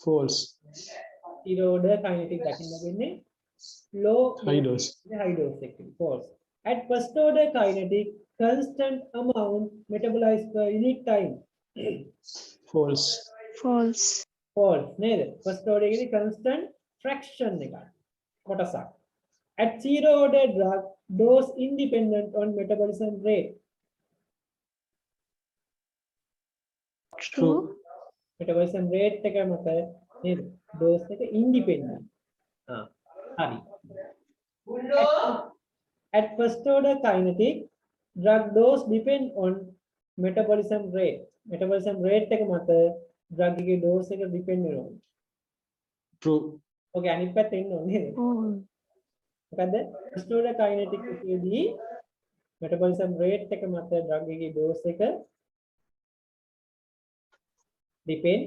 false, Zero order kinetic දකින්න වෙන්නේ low high dose, high dose එකකින්. False. At first order kinetic, constant amount metabolized per unit time. false, false, False. නේද? First order එකේදී constant fraction එකක්. කොටසක්. At zero order drug, dose independent on metabolism rate. true, metabolism rate එක මත නේද? dose එක independent. හරි. At first order kinetic, drug dose depend on metabolism rate. Metabolism rate එක මත drug එකේ dose එක depend වෙනවා. true, ඔකේ අනිත් පැත්තේ ඉන්න ඕනේ නේද? oh, මොකද first order kinetic එකේදී metabolism rate එක මත drug එකේ dose එක depend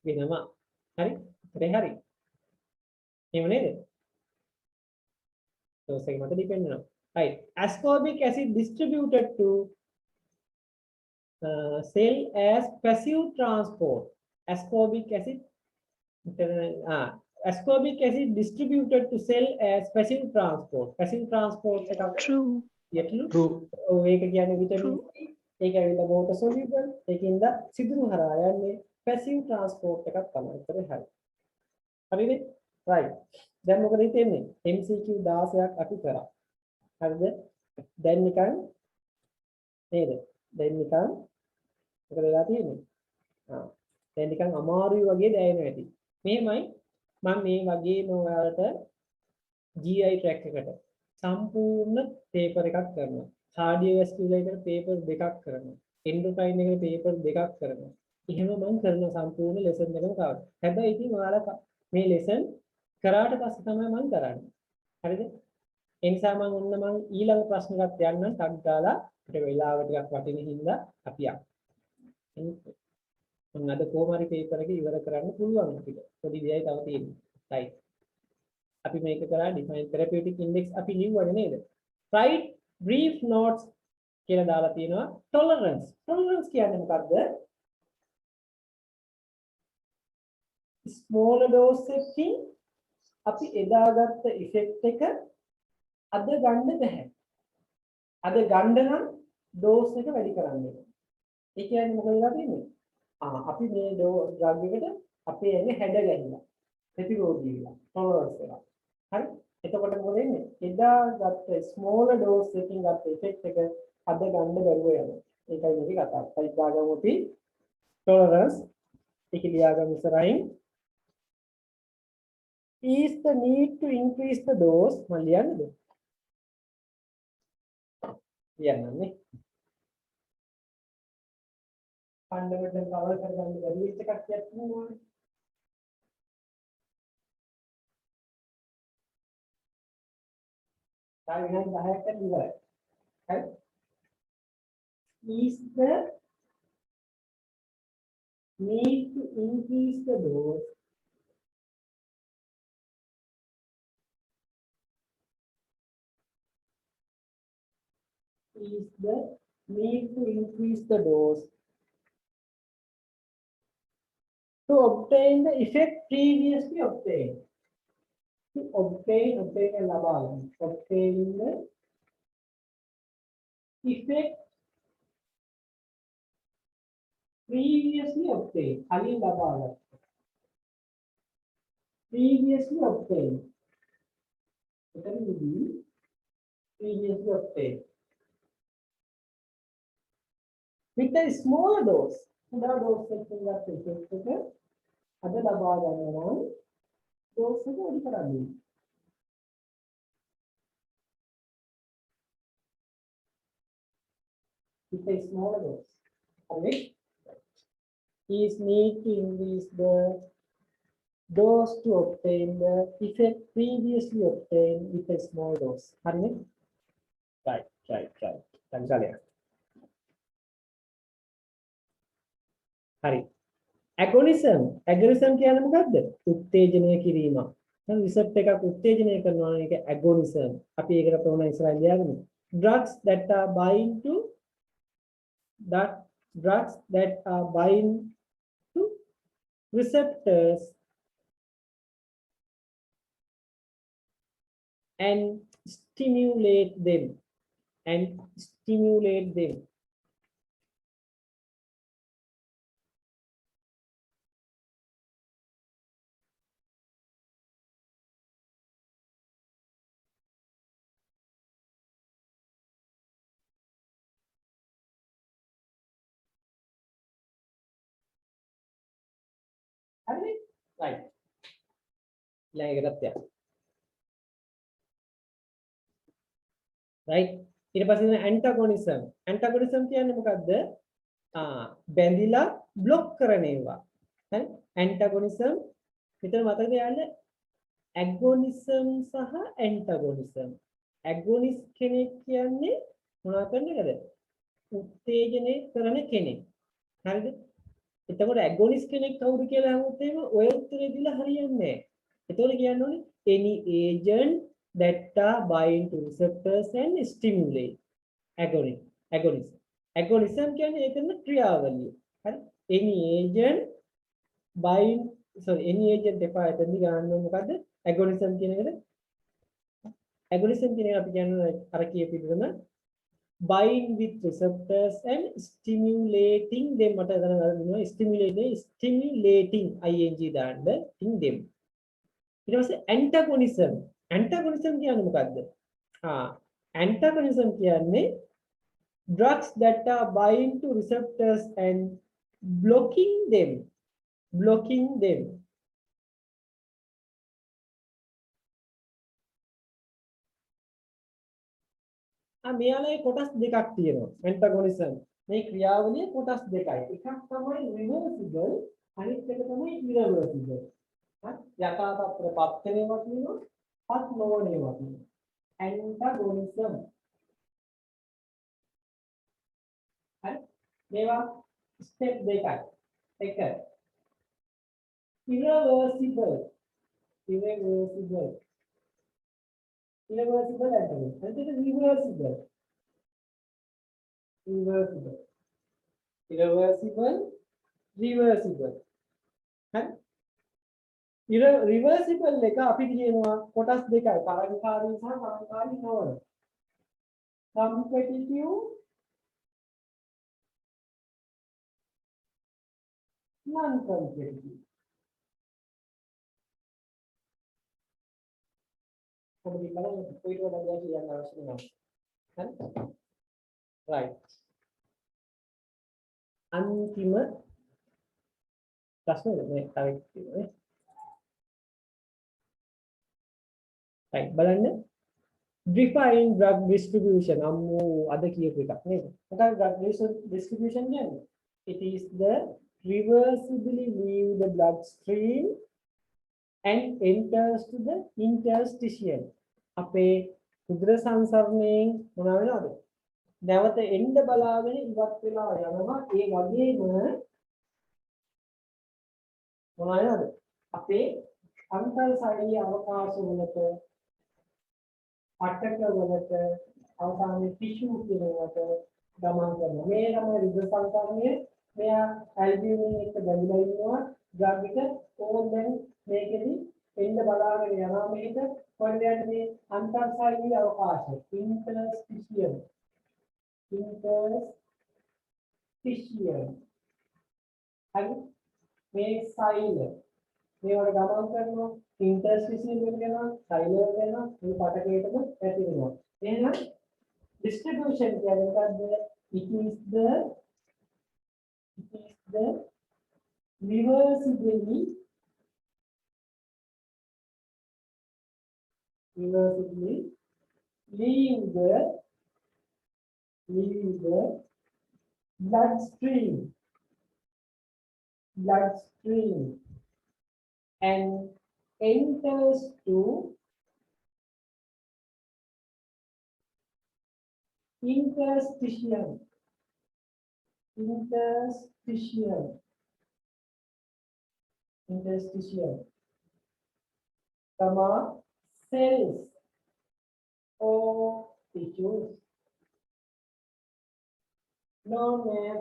වෙනවා. හරි? හරි හරි. එහෙම නේද? dose එක මත depend වෙනවා. Right. Ascorbic acid distributed to cell as passive transport. Ascorbic acid ascorbic acid distributed to cell as passive transport. Passive transport එකක් true, යටලු true, ඔව් ඒක කියන්නේ vitamin True. C. ඒක ඇවිල්ලා water soluble. ඒකින්ද සිදුරු හරහා යන්නේ passive transport එකක් තමයි. ඒතර හරි. හරිද? right. දැන් මොකද හිතෙන්නේ? MCQ 16ක් අපි කරා. හරිද? දැන් නිකන් නේද? දැන් නිකන් මොකද වෙලා තියෙන්නේ? දැන් නිකන් අමාරුයි වගේ දැනෙනවා ඇති. මෙහෙමයි මම මේ වගේම ඔයාලට GI track එකට සම්පූර්ණ පේපර් එකක් කරනවා. කාඩියෝවැස්කියුලර් එකට පේපර් දෙකක් කරනවා. එන්ඩෝක්‍රයින් එකට පේපර් දෙකක් කරනවා. එහෙම මම කරන සම්පූර්ණ ලෙසන් එකම කවර්. හැබැයි ඉතින් ඔයාලා මේ ලෙසන් කරාට පස්සේ තමයි මම කරන්නේ. හරිද? ඒ නිසා මම ඔන්න මම ඊළඟ ප්‍රශ්නකට යන්නම් ටක් ගාලා අපිට වෙලාව ටිකක් වටින හින්දා අපි යමු. මම අද කොහොම හරි පේපර් එක ඉවර කරන්න පුළුවන් අපිට. පොඩි දෙයක් තව තියෙනවා. right. අපි මේක කරා define therapeutic index අපි ලිව්වනේ නේද? write brief notes කියලා දාලා තියෙනවා. tolerance. tolerance කියන්නේ මොකක්ද? small dose එකකින් අපි එදාගත්ත effect එක අද ගන්න බෑ. අද ගන්න නම් dose එක වැඩි කරන්න ඕනේ. ඒ කියන්නේ මොකද වෙලා තියෙන්නේ? අපි මේ drug එකට අපේ ඇඟ හැඩ ගැහිලා ප්‍රතිරෝධී වෙලා tolerance වෙලා. හරි? එතකොට මොකද වෙන්නේ? එදා ගත්ත small dose එකකින් ගත්ත effect එක අද ගන්න බැරුව යනවා. ඒකයි මේකේ කතාව. අපි දාගමු අපි tolerance ඒක ලියාගමු ඉස්සරහින්. Is the need to increase the dose? මම ලියන්නද? ලියන්නනේ. fundamental cover කරගන්න බැරි වෙච්ච කට්ටියක් ඉන්නවා. තාම විනාඩි 10ක් කරලා ඉවරයි. හරි? Is the need to increase the dose is the need to increase the dose to obtain the effect previously obtained. To obtain and obtain the effect previously obtained. Previously obtained. Previously obtained. With a smaller dose. කුඩා dose එකකින් ගන්න effect එක අද ලබා ගන්න නම් dose එක වැඩි කරන්න ඕනේ. With a smaller dose. Alright? Is need to increase the dose to obtain the effect previously obtained with a small dose. හරිනේ? Right. සංකල්පය. හරි. agonism කියන්නේ මොකද්ද? උත්තේජනය කිරීම. දැන් රිසෙප්ට් එකක් උත්තේජනය කරනවා නම් ඒක agonism. අපි ඒකට ප්‍රොනවුන් ඉස්සරහින් ලියාගමු. drugs that are bind to that drugs that are bind to receptors and stimulate them and stimulate them. Right. Right. ඊට පස්සේ antagonism. Antagonism කියන්නේ මොකද්ද? බැඳිලා බ්ලොක් කරන ඒවා. හරි? antagonism විතර මතකද යාළුවා? agonism සහ antagonism. agonist කෙනෙක් කියන්නේ මොනවා කරන එකද? උත්තේජනය කරන කෙනෙක්. හරිද? එතකොට agonist කෙනෙක් කවුද කියලා අහුවොත් එහෙම ඔය උත්තරේ දීලා හරියන්නේ නැහැ. එතකොට කියන්න ඕනේ any agent that are bind to receptors and stimulate. Agonism කියන්නේ ඒකන ක්‍රියාවලිය. හරි? any agent bind any agent එපා එතනදි ගන්න මොකද්ද? agonism කියන එකට agonism කියන එක අපි කියන්නේ අර කියපු විදිහම bind with receptors and stimulating them මට එතන stimulating ing දාන්න them. ඊට පස්සේ antagonism කියන්නේ මොකද්ද? antagonism කියන්නේ drugs that are bind to receptors and blocking them. මෙයාලේ කොටස් දෙකක් තියෙනවා antagonism. මේ ක්‍රියාවලිය කොටස් දෙකයි. එකක් තමයි reversible අනිත් එක තමයි irreversible. යථා තත්ත්වයට පත් වෙනවා කියනවා පත් නොවනවා කියනවා. antagonism. හරි මේවා ස්ටෙප් දෙකයි. එක irreversible antagonism. And then reversible. හරි reversible එක අපි කියනවා කොටස් දෙකයි තරංගකාරී සහ තරංගකාරී නොවන. competitive non-competitive. කොහොමද බලන්න කොයිට වඩා කියන්න අවශ්‍ය නැහැ. හරි? right. අන්තිම ප්‍රශ්නේ මේ තව තියෙනවා. right බලන්න define drug distribution අම්මෝ අද කියපු එකක් නේද? මොකක්ද drug distribution කියන්නේ? It is the reversibly leave the bloodstream and enters to the interstitium. අපේ කුධර සංසරණයෙන් මොනවා වෙනවද? නැවත එන්න බලාගෙන ඉවත් වෙලා යනවා. ඒ වගේම මොනවා වෙනවද? අපේ අන්තර්ශරීර අවකාශ වලට අටක වලට අවසානයේ ටිෂු කියනකට ගමන් කරනවා. මේ තමයි රුධිර සංසරණය. මෙයා ඇල්බියුමින් එක්ක බැඳලා ඉන්නවා. ඩ්‍රග් එක ඕන් දැන් මේකෙදි එන්න බලාගෙන යනවා මේක කොහෙද යන්නේ මේ අන්තර්ශරීර අවකාශය interstitium හරි මේ සෛල මේවට ගමන් කරනවා interstitium එකට යනවා සෛල වලට යනවා මේ පටකයටම ඇතිවෙනවා එහෙනම් distribution කියන්නේ මොකද්ද it is the reversibly leave the bloodstream and enters to interstitium comma cells or tissues known as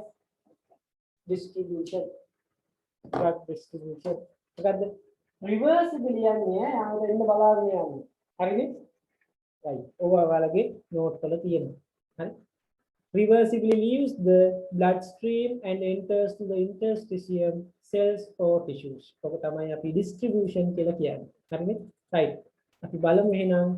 distribution. Drug distribution. මොකද්ද? reversibly යන්නේ ආයෙත් එන්න බලාගෙන යන්නේ. හරිනේ? right. ඔය ඔයාලගේ note වල තියෙනවා. හරි? Reversibly leaves the bloodstream and enters to the interstitium cells or tissues. ඔක තමයි අපි distribution කියලා කියන්නේ. හරිනේ? right. අපි බලමු එහෙනම්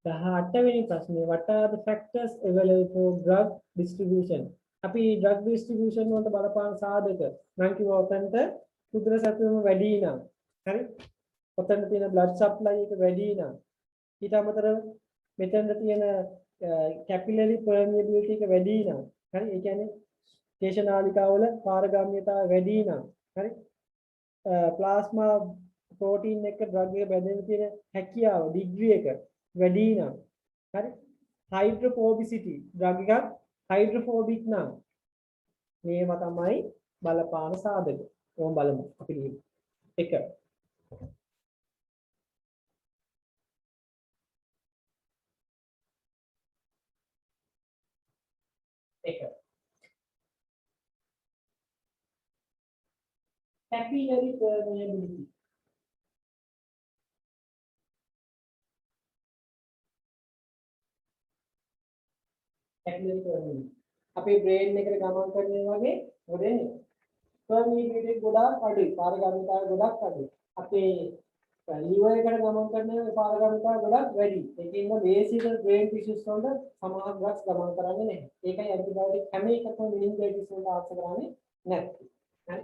18 වෙනි ප්‍රශ්නේ, what are the factors available for drug distribution? අපි drug distribution වලට බලපාන සාධක මම කිව්වා ඔතනට කුද්‍ර සැපයීම වැඩි නම් හරි ඔතන තියෙන blood supply එක වැඩි නම් ඊට අමතරව මෙතන තියෙන capillary permeability එක වැඩි නම් හරි ඒ කියන්නේ කේශනාලිකාවල පාරගාමීතාවය වැඩි නම් හරි plasma protein එක drug එක බැඳෙන්න තියෙන හැකියාව degree එක වැඩි නම් හරි hydrophobicity drug එකක් hydrophobic නම් මේවා තමයි බලපාන සාධක. ඕම් බලමු අපි ලියමු. 1 capillary permeability. capillary permeability. අපේ brain එකට ගමන් කරනවා වගේ මොකද වෙන්නේ? permeability ගොඩක් අඩුයි. පාරගාමීතාවය ගොඩක් අඩුයි. අපේ liver එකට ගමන් කරන පාරගාමීතාවය ගොඩක් වැඩි. ඒකින්ද basic brain tissues වල සමාන drugs ගමන් කරන්නේ නැහැ. ඒකයි antibiotic හැම එකකම meningitis වලට ආශ්‍රය කරන්නේ නැත්තේ. හරි?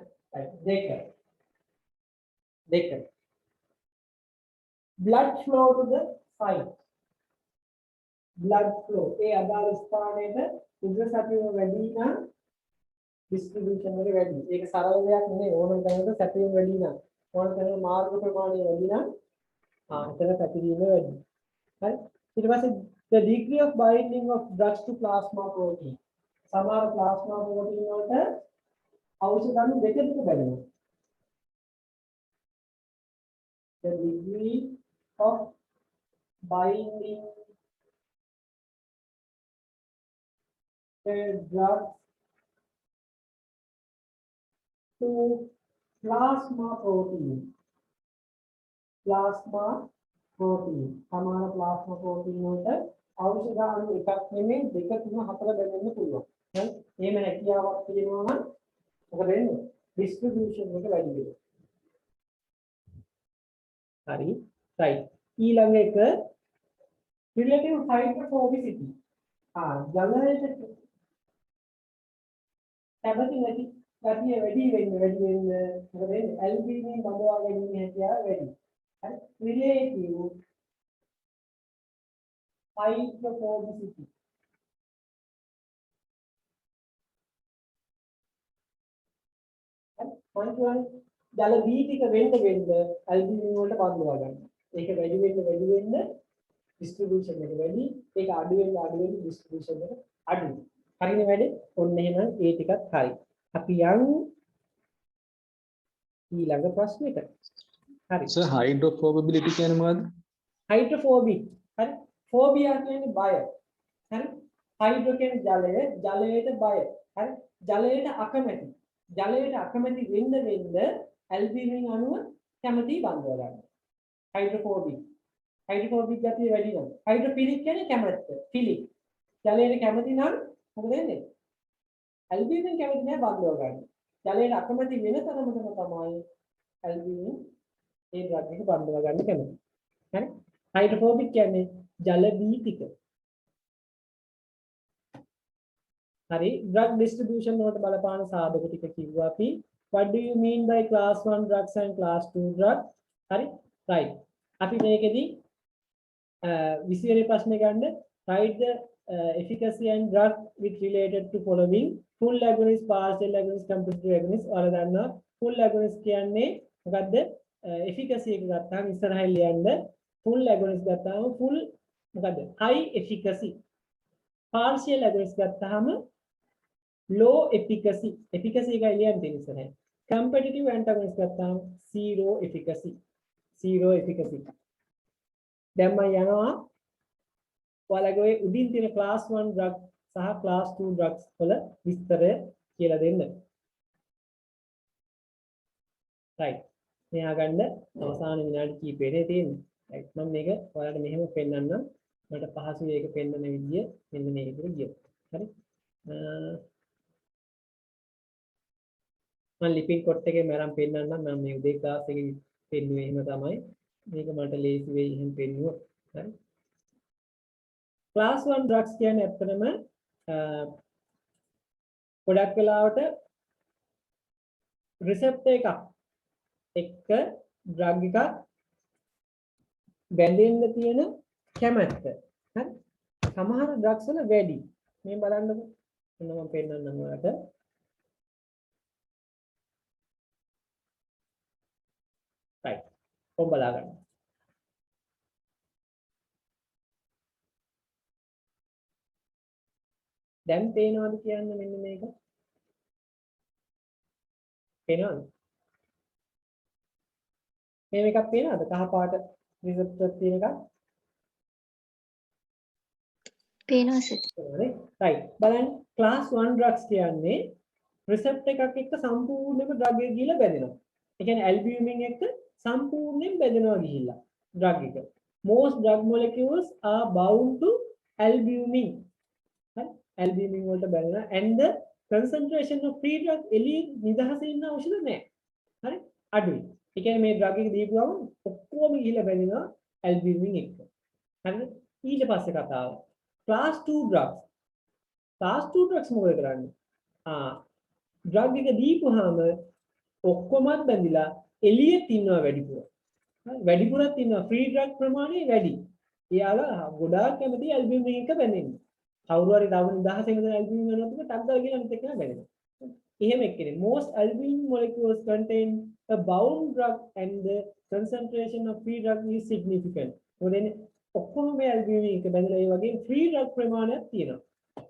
දෙක. blood flow to the site. blood flow ඒ අදාළ ස්ථානයේ උග්‍ර සැපීම වැඩි නම් distribution එක වැඩි. ඒක සරල දෙයක් නෙවෙයි. ඕනම කෙනෙකුට සැපීම වැඩි නම් ඕන කෙනෙකුට මාර්ග ප්‍රමාණය වැඩි නම් එතන පැතිරීම වැඩි. හරි? ඊට පස්සේ the degree of binding of drugs to plasma protein. සමහර plasma protein වලට ඖෂධ අණු දෙකක බැඳෙනවා. the degree of binding the drugs to plasma protein. Plasma protein. සමාන plasma protein වලට ඖෂධ අණු එකක් නෙමෙයි දෙක තුන හතර බෙදෙන්න පුළුවන්. හරි? එහෙම හැකියාවක් තියෙනවා නම් මොකද වෙන්නේ? distribution එක වැඩි වෙනවා. හරි? right. ඊළඟ එක relative hydrophobicity. ජලයට කැමති නැති ගතිය වැඩි වෙන්න මොකද වෙන්නේ ඇල්බිනින් බඳවා ගැනීම හැකියාව වැඩි. හරි relative hydrophobicity හරි ජල බීතික වෙන්න ඇල්බිනින් වලට බඳවා ගන්න. ඒක වැඩි වෙන්න distribution එක වැඩි. ඒක අඩු වෙන්න distribution එක අඩුයි. හරිනේ වැඩි. ඔන්න එහෙනම් ඒ ටිකත් හරි. අපි යමු ඊළඟ ප්‍රශ්නෙට. හරි. සර් hydrophobicity කියන්නේ මොකද්ද? hydrophobic. හරි. phobia කියන්නේ බය. හරි. hydro කියන්නේ ජලය, ජලයට බය. හරි. ජලයට අකමැති. ජලයට අකමැති වෙන්න ඇල්බිනින් අණුව කැමැති බඳව ගන්න. hydrophobic. hydrophobic ගතිය වැඩි නම්. hydrophilic කියන්නේ කැමැත්ත. philic. ජලයට කැමැති නම් මොකද වෙන්නේ? ඇල්බිනින් කැමති නැහැ බඳව ගන්න. ජලයට අකමැති වෙන තරමටම තමයි ඇල්බිනින් ඒ ඩ්‍රග් එක බඳව ගන්න කැමති. හරි? හයිඩ්‍රොෆෝබික් කියන්නේ ජල බීතික. හරි? ඩ්‍රග් ඩිස්ට්‍රිබියුෂන් වලට බලපාන සාධක ටික කිව්වා අපි. What do you mean by class 1 drugs and class 2 drugs? හරි? right. අපි මේකෙදි 20 වෙනි ප්‍රශ්නේ ගන්න write the efficacy and drug with related to following full agonist, partial agonist, competitive agonist. ඔයාලා දන්නවා full agonist කියන්නේ මොකද්ද? efficacy එක ගත්තාම ඉස්සරහින් ලියන්න full agonist ගත්තාම full මොකද්ද? high efficacy. partial agonist ගත්තාම low efficacy. efficacy එකයි ලියන්න තියෙන්නේ ඉස්සරහින්. competitive antagonist ගත්තාම zero efficacy. zero efficacy. දැන් මම යනවා ඔයාලගේ උඩින් තියෙන class 1 drug සහ class 2 drugs වල විස්තරය කියලා දෙන්න. right. මෙයා ගන්න අවසාන විනාඩි කිහිපෙනේ තියෙන්නේ. right. මම මේක ඔයාලට මෙහෙම පෙන්නන්නම්. මට පහසුයි ඒක පෙන්නන විදිය මෙන්න මේ විදිහට ගියොත්. හරි. මම ලිපින් කොට් එකේ මරම් පෙන්නන්නම්. මම මේ උදේ ක්ලාස් එකේ පෙන්නුවේ එහෙම තමයි. මේක මට ලේසි වෙයි එහෙම පෙන්නුවා. හරි. class 1 drugs කියන්නේ ඇත්තටම ගොඩක් වෙලාවට receptor එකක් එක්ක drug එකක් බැඳෙන්න තියෙන කැමැත්ත. හරි. සමහර drugs වල වැඩි. මේ බලන්නකො. එන්න මම පෙන්නන්නම් ඔයාලට. right. කොම් බලා ගන්න. දැන් පේනවද කියන්නේ මෙන්න මේක? පේනවද? මේ එකක් පේනවද? කහ පාට රිසෙප්ටර් තියෙන එකක්. පේනවා සර්. right. බලන්න class 1 drugs කියන්නේ receptor එකක් එක්ක සම්පූර්ණයෙන්ම drug එක ගිහිල්ලා බැඳෙනවා. ඒ කියන්නේ albumin එක්ක සම්පූර්ණයෙන් බැඳෙනවා ගිහිල්ලා drug එක. Most drug molecules are bound to albumin. right? albumin වලට බැඳෙනවා and the concentration of free drug එළියේ නිදහසේ ඉන්න ඖෂධ නැහැ. හරි? අඩුයි. ඒ කියන්නේ මේ drug එක දීපු ගමන් ඔක්කොම ගිහිල්ලා බැඳෙනවා albumin එක්ක. හරිද? ඊට පස්සේ කතාව. class 2 drugs. class 2 drugs මොකද කරන්නේ? drug එක දීපුවාම ඔක්කොමත් බැඳිලා එළියෙත් ඉන්නවා වැඩිපුර. හරි? වැඩිපුරත් ඉන්නවා free drug ප්‍රමාණය වැඩි. එයාලා ගොඩාක් කැමති albumin එක බැඳෙන්න. කවුරු හරි දවස් 10 ඉඳන් albumin ගන්නකොට ටක් ගාලා කියලා අනිත් එක බැඳෙනවා. එහෙම එක්කනේ most albumin molecules contain a bound drug and the concentration of free drug is significant. මොකද ඔක්කොම මේ albumin එක බැඳලා ඒ වගේ free drug ප්‍රමාණයක් තියෙනවා.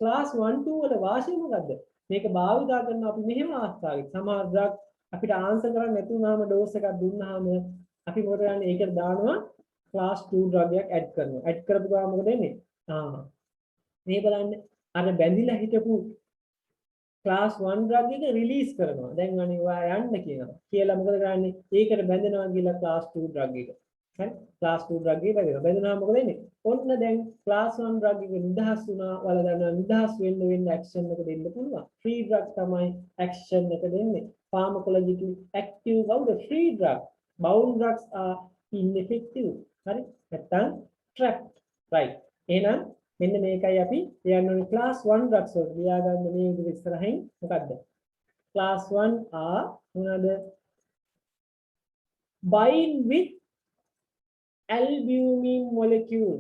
class 1 2 වල වාසිය මොකද්ද? මේක භාවිතා කරන අපි මෙහෙම අවස්ථාවක සමහර drug අපිට ආන්සර් කරන්න නැති වුණාම ඩෝස් එකක් දුන්නාම අපි මොකද කරන්නේ? ඒකට දානවා class 2 drug එකක් add කරනවා. add කරපු ගමන් මොකද වෙන්නේ? මේ බලන්න අර බැඳිලා හිටපු class 1 drug එක රිලීස් කරනවා. දැන් අනේ ඔයා යන්න කියනවා. කියලා මොකද කරන්නේ? ඒකට බැඳෙනවා කියලා class 2 drug එක. හරි? class 2 drug එක බැඳෙනවා. බැඳුනහම මොකද වෙන්නේ? ඔන්න දැන් class 1 drug එක නිදහස් වුණා. ඔයාලා දන්නවා නිදහස් වෙන්න action එක දෙන්න පුළුවන්. free drug තමයි action එක දෙන්නේ. pharmacologically active කවුද? free drug. bound drugs are ineffective. හරි? නැත්තම් trapped. right. එහෙනම් මෙන්න මේකයි අපි කියන්නේ class 1 drugs වලට ලියාගන්න මේ විදිහට ඉස්සරහින් මොකද්ද class 1 are මොනවාද bind with albumin molecule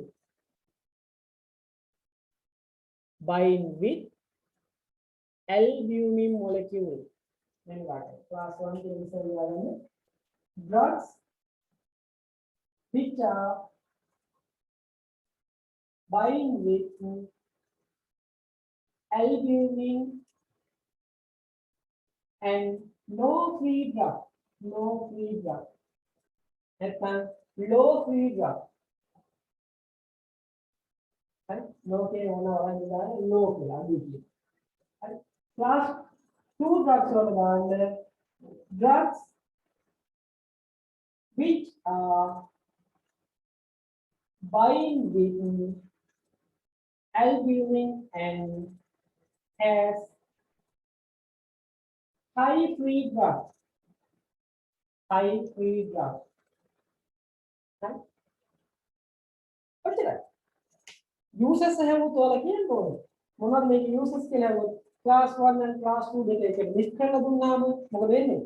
bind with albumin molecule then class 1 කියන ඉස්සර ලියාගන්න drugs which are bind with albumin and no free drug. නැත්නම් low free drug. හරි? low කියන ඕන වරන් දාලා low කියලා අදිටි. හරි? class 2 drugs වල දාන්න drugs which are bind with albumin and has high free drug. Right? ඔච්චරයි. uses හැමෝම තෝරලා කියන්න ඕනේ. මොනවද මේක uses කියලා හවොත් class 1 and class 2 දෙක එකට මික්ස් කරලා දුන්නාම මොකද වෙන්නේ?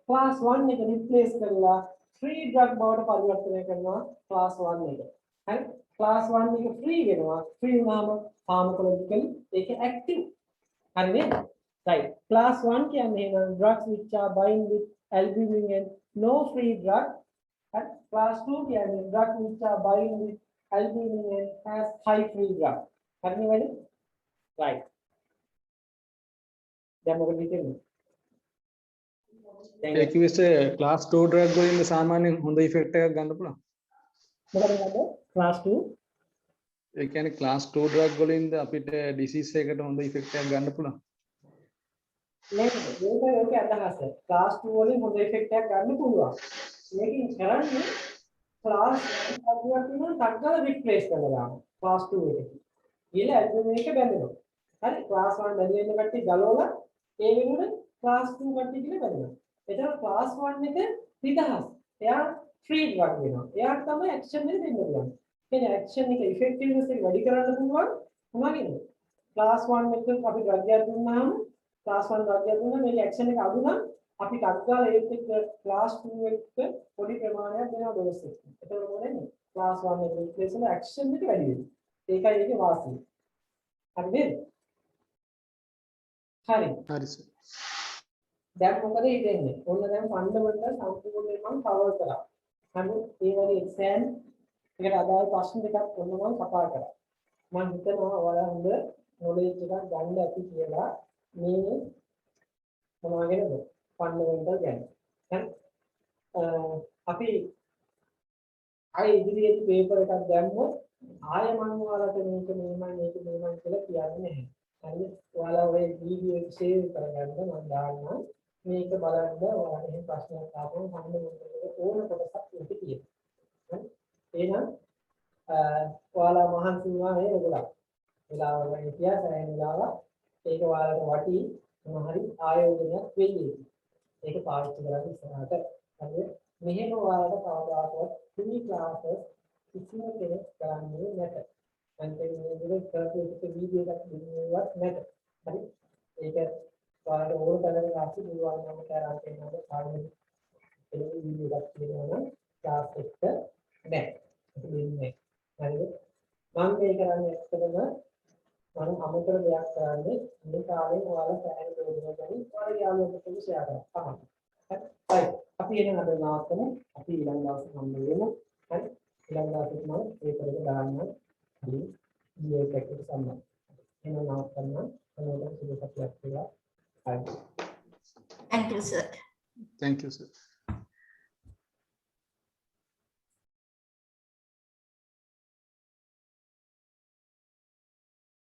class 1 එක replace කරලා free drug බවට පරිවර්තනය කරනවා class 1 එක. හරි? class 1 එක free වෙනවා. free වුණාම pharmacologically ඒක active. හරි නේද? right. class 1 කියන්නේ එහෙනම් drugs which are bind with albumin and no free drug. And class 2 කියන්නේ drugs which are bind with albumin and has high free drug. හරි නේද? right. දැන් මොකද හිතෙන්නේ? ඒක විශ්ේ class 2 drug වලින් සාමාන්‍යයෙන් හොඳ effect එකක් ගන්න පුළුවන්. මොකද class 2 ඒ කියන්නේ ක්ලාස් 2 ඩ්‍රග් වලින්ද අපිට ඩිසීස් එකකට හොඳ ඉෆෙක්ට් එකක් ගන්න පුළුවන්. මේක ඔකේ අදහස. ක්ලාස් 2 වලින් හොඳ ඉෆෙක්ට් එකක් ගන්න පුළුවන්. මේකෙන් කරන්නේ ක්ලාස් 1 අඩුවක් තියෙනවා ටග්ගල රිප්ලේස් කරලා දානවා. ක්ලාස් 2 එකට. ඊළ ඇල්බම් එක බැඳෙනවා. හරි ක්ලාස් 1 බැඳලා ඉන්න කට්ටිය ගලවලා ඒ වෙනුවට ක්ලාස් 2 කට්ටිය කියලා බැඳෙනවා. එතකොට ක්ලාස් 1 එක නිදහස්. එයා ෆ්‍රී ඩ්‍රග් වෙනවා. එයාට තමයි ඇක්ෂන් එක දෙන්න පුළුවන්. කියන්නේ ඇක්ෂන් එක ඉෆෙක්ටිව්නස් එක වැඩි කරන්න පුළුවන් මොනවද? ක්ලාස් 1 එක අපි ඩ්‍රග් එකක් දුන්නාම ක්ලාස් 1 ඩ්‍රග් එකක් දුන්නා මේක ඇක්ෂන් එක අඩු නම් අපි ටග්ගාලා ඒත් එක්ක ක්ලාස් 2 එක්ක පොඩි ප්‍රමාණයක් දෙනවා ඩෝස් එක. එතකොට මොකද? ක්ලාස් 1 එක රිප්ලේස් කරලා ඇක්ෂන් එක වැඩි වෙනවා. ඒකයි ඒකේ වාසිය. හරිද? හරි. හරි සර්. දැන් මොකද හිතෙන්නේ? ඔන්න දැන් ෆන්ඩමෙන්ටල් සම්පූර්ණයෙන් මම කවර් කරා. හරි ඒ වගේ එක්සෑම් එකට අදාළ ප්‍රශ්න දෙකක් ඔන්න මම කතා කරා. මම හිතනවා ඔයාලා හොඳ නොලෙජ් එකක් ගන්න ඇති කියලා මේ මොනවා ගැනද? ෆන්ඩමෙන්ටල් ගැන. හරි අපි ආයෙ ඉදිරියට පේපර් එකක් දැම්මොත් ආයෙ මම ඔයාලට මේක මෙහෙමයි කියලා කියන්නේ නැහැ. හරිද? ඔයාලා ඔය වීඩියෝ එක ෂෙයාර් කරගන්න මම දාන්නම්. මේක බලන්න ඔයාලා එහෙම ප්‍රශ්නයක් ආවම ෆන්ඩමෙන්ටල් එක ඕන කොටසක් මේකේ තියෙනවා. හරි? එහෙනම් ඔයාලා මහන්සි වුණා මේ ඔයගොල්ලෝ. වෙලාවල හිටියා සෑහෙන වෙලාවක් ඒක ඔයාලට වටි මොන හරි ආයෝජනයක් වෙන්නේ. ඒක පාවිච්චි කරලා ඉස්සරහට හරිද? මෙහෙම ඔයාලට කවදාකවත් ෆ්‍රී ක්ලාසස් කිසිම කෙනෙක් කරන්නේ නැත. අන්තිම මේක කරපු වීඩියෝ එකක් දෙන්නවත් නැත. හරි? ඒක ඔයාලට ඕන තරම් අපි පුළුවන් නම් කරා කියනවා කාර්යය ඒ වීඩියෝ එකක් තියෙනවා ක්ලාස් එකට නෑ. ඒක දෙන්නේ. හරිද? මම මේ කරන්නේ ඇත්තටම මම අමතර දෙයක් කරන්නේ මේ කාලේ ඔයාලා සෑහෙන ප්‍රයෝජන ගන්න ඔයාලා යාළුවන්ට ෂෙයා කරන්න තමයි. හරි. අපි එන අද නවත්තමු. අපි ඊළඟ දවසේ හම්බ වෙමු. හරි. ඊළඟ දවසේ මම පේපර් එක දාන්න. හරි. ඊයේ පැකට් සම්මත. එන නවත්තන්න. මොනවද සුබ සතියක් කියලා. හරි. Thank you, sir. Thank you sir.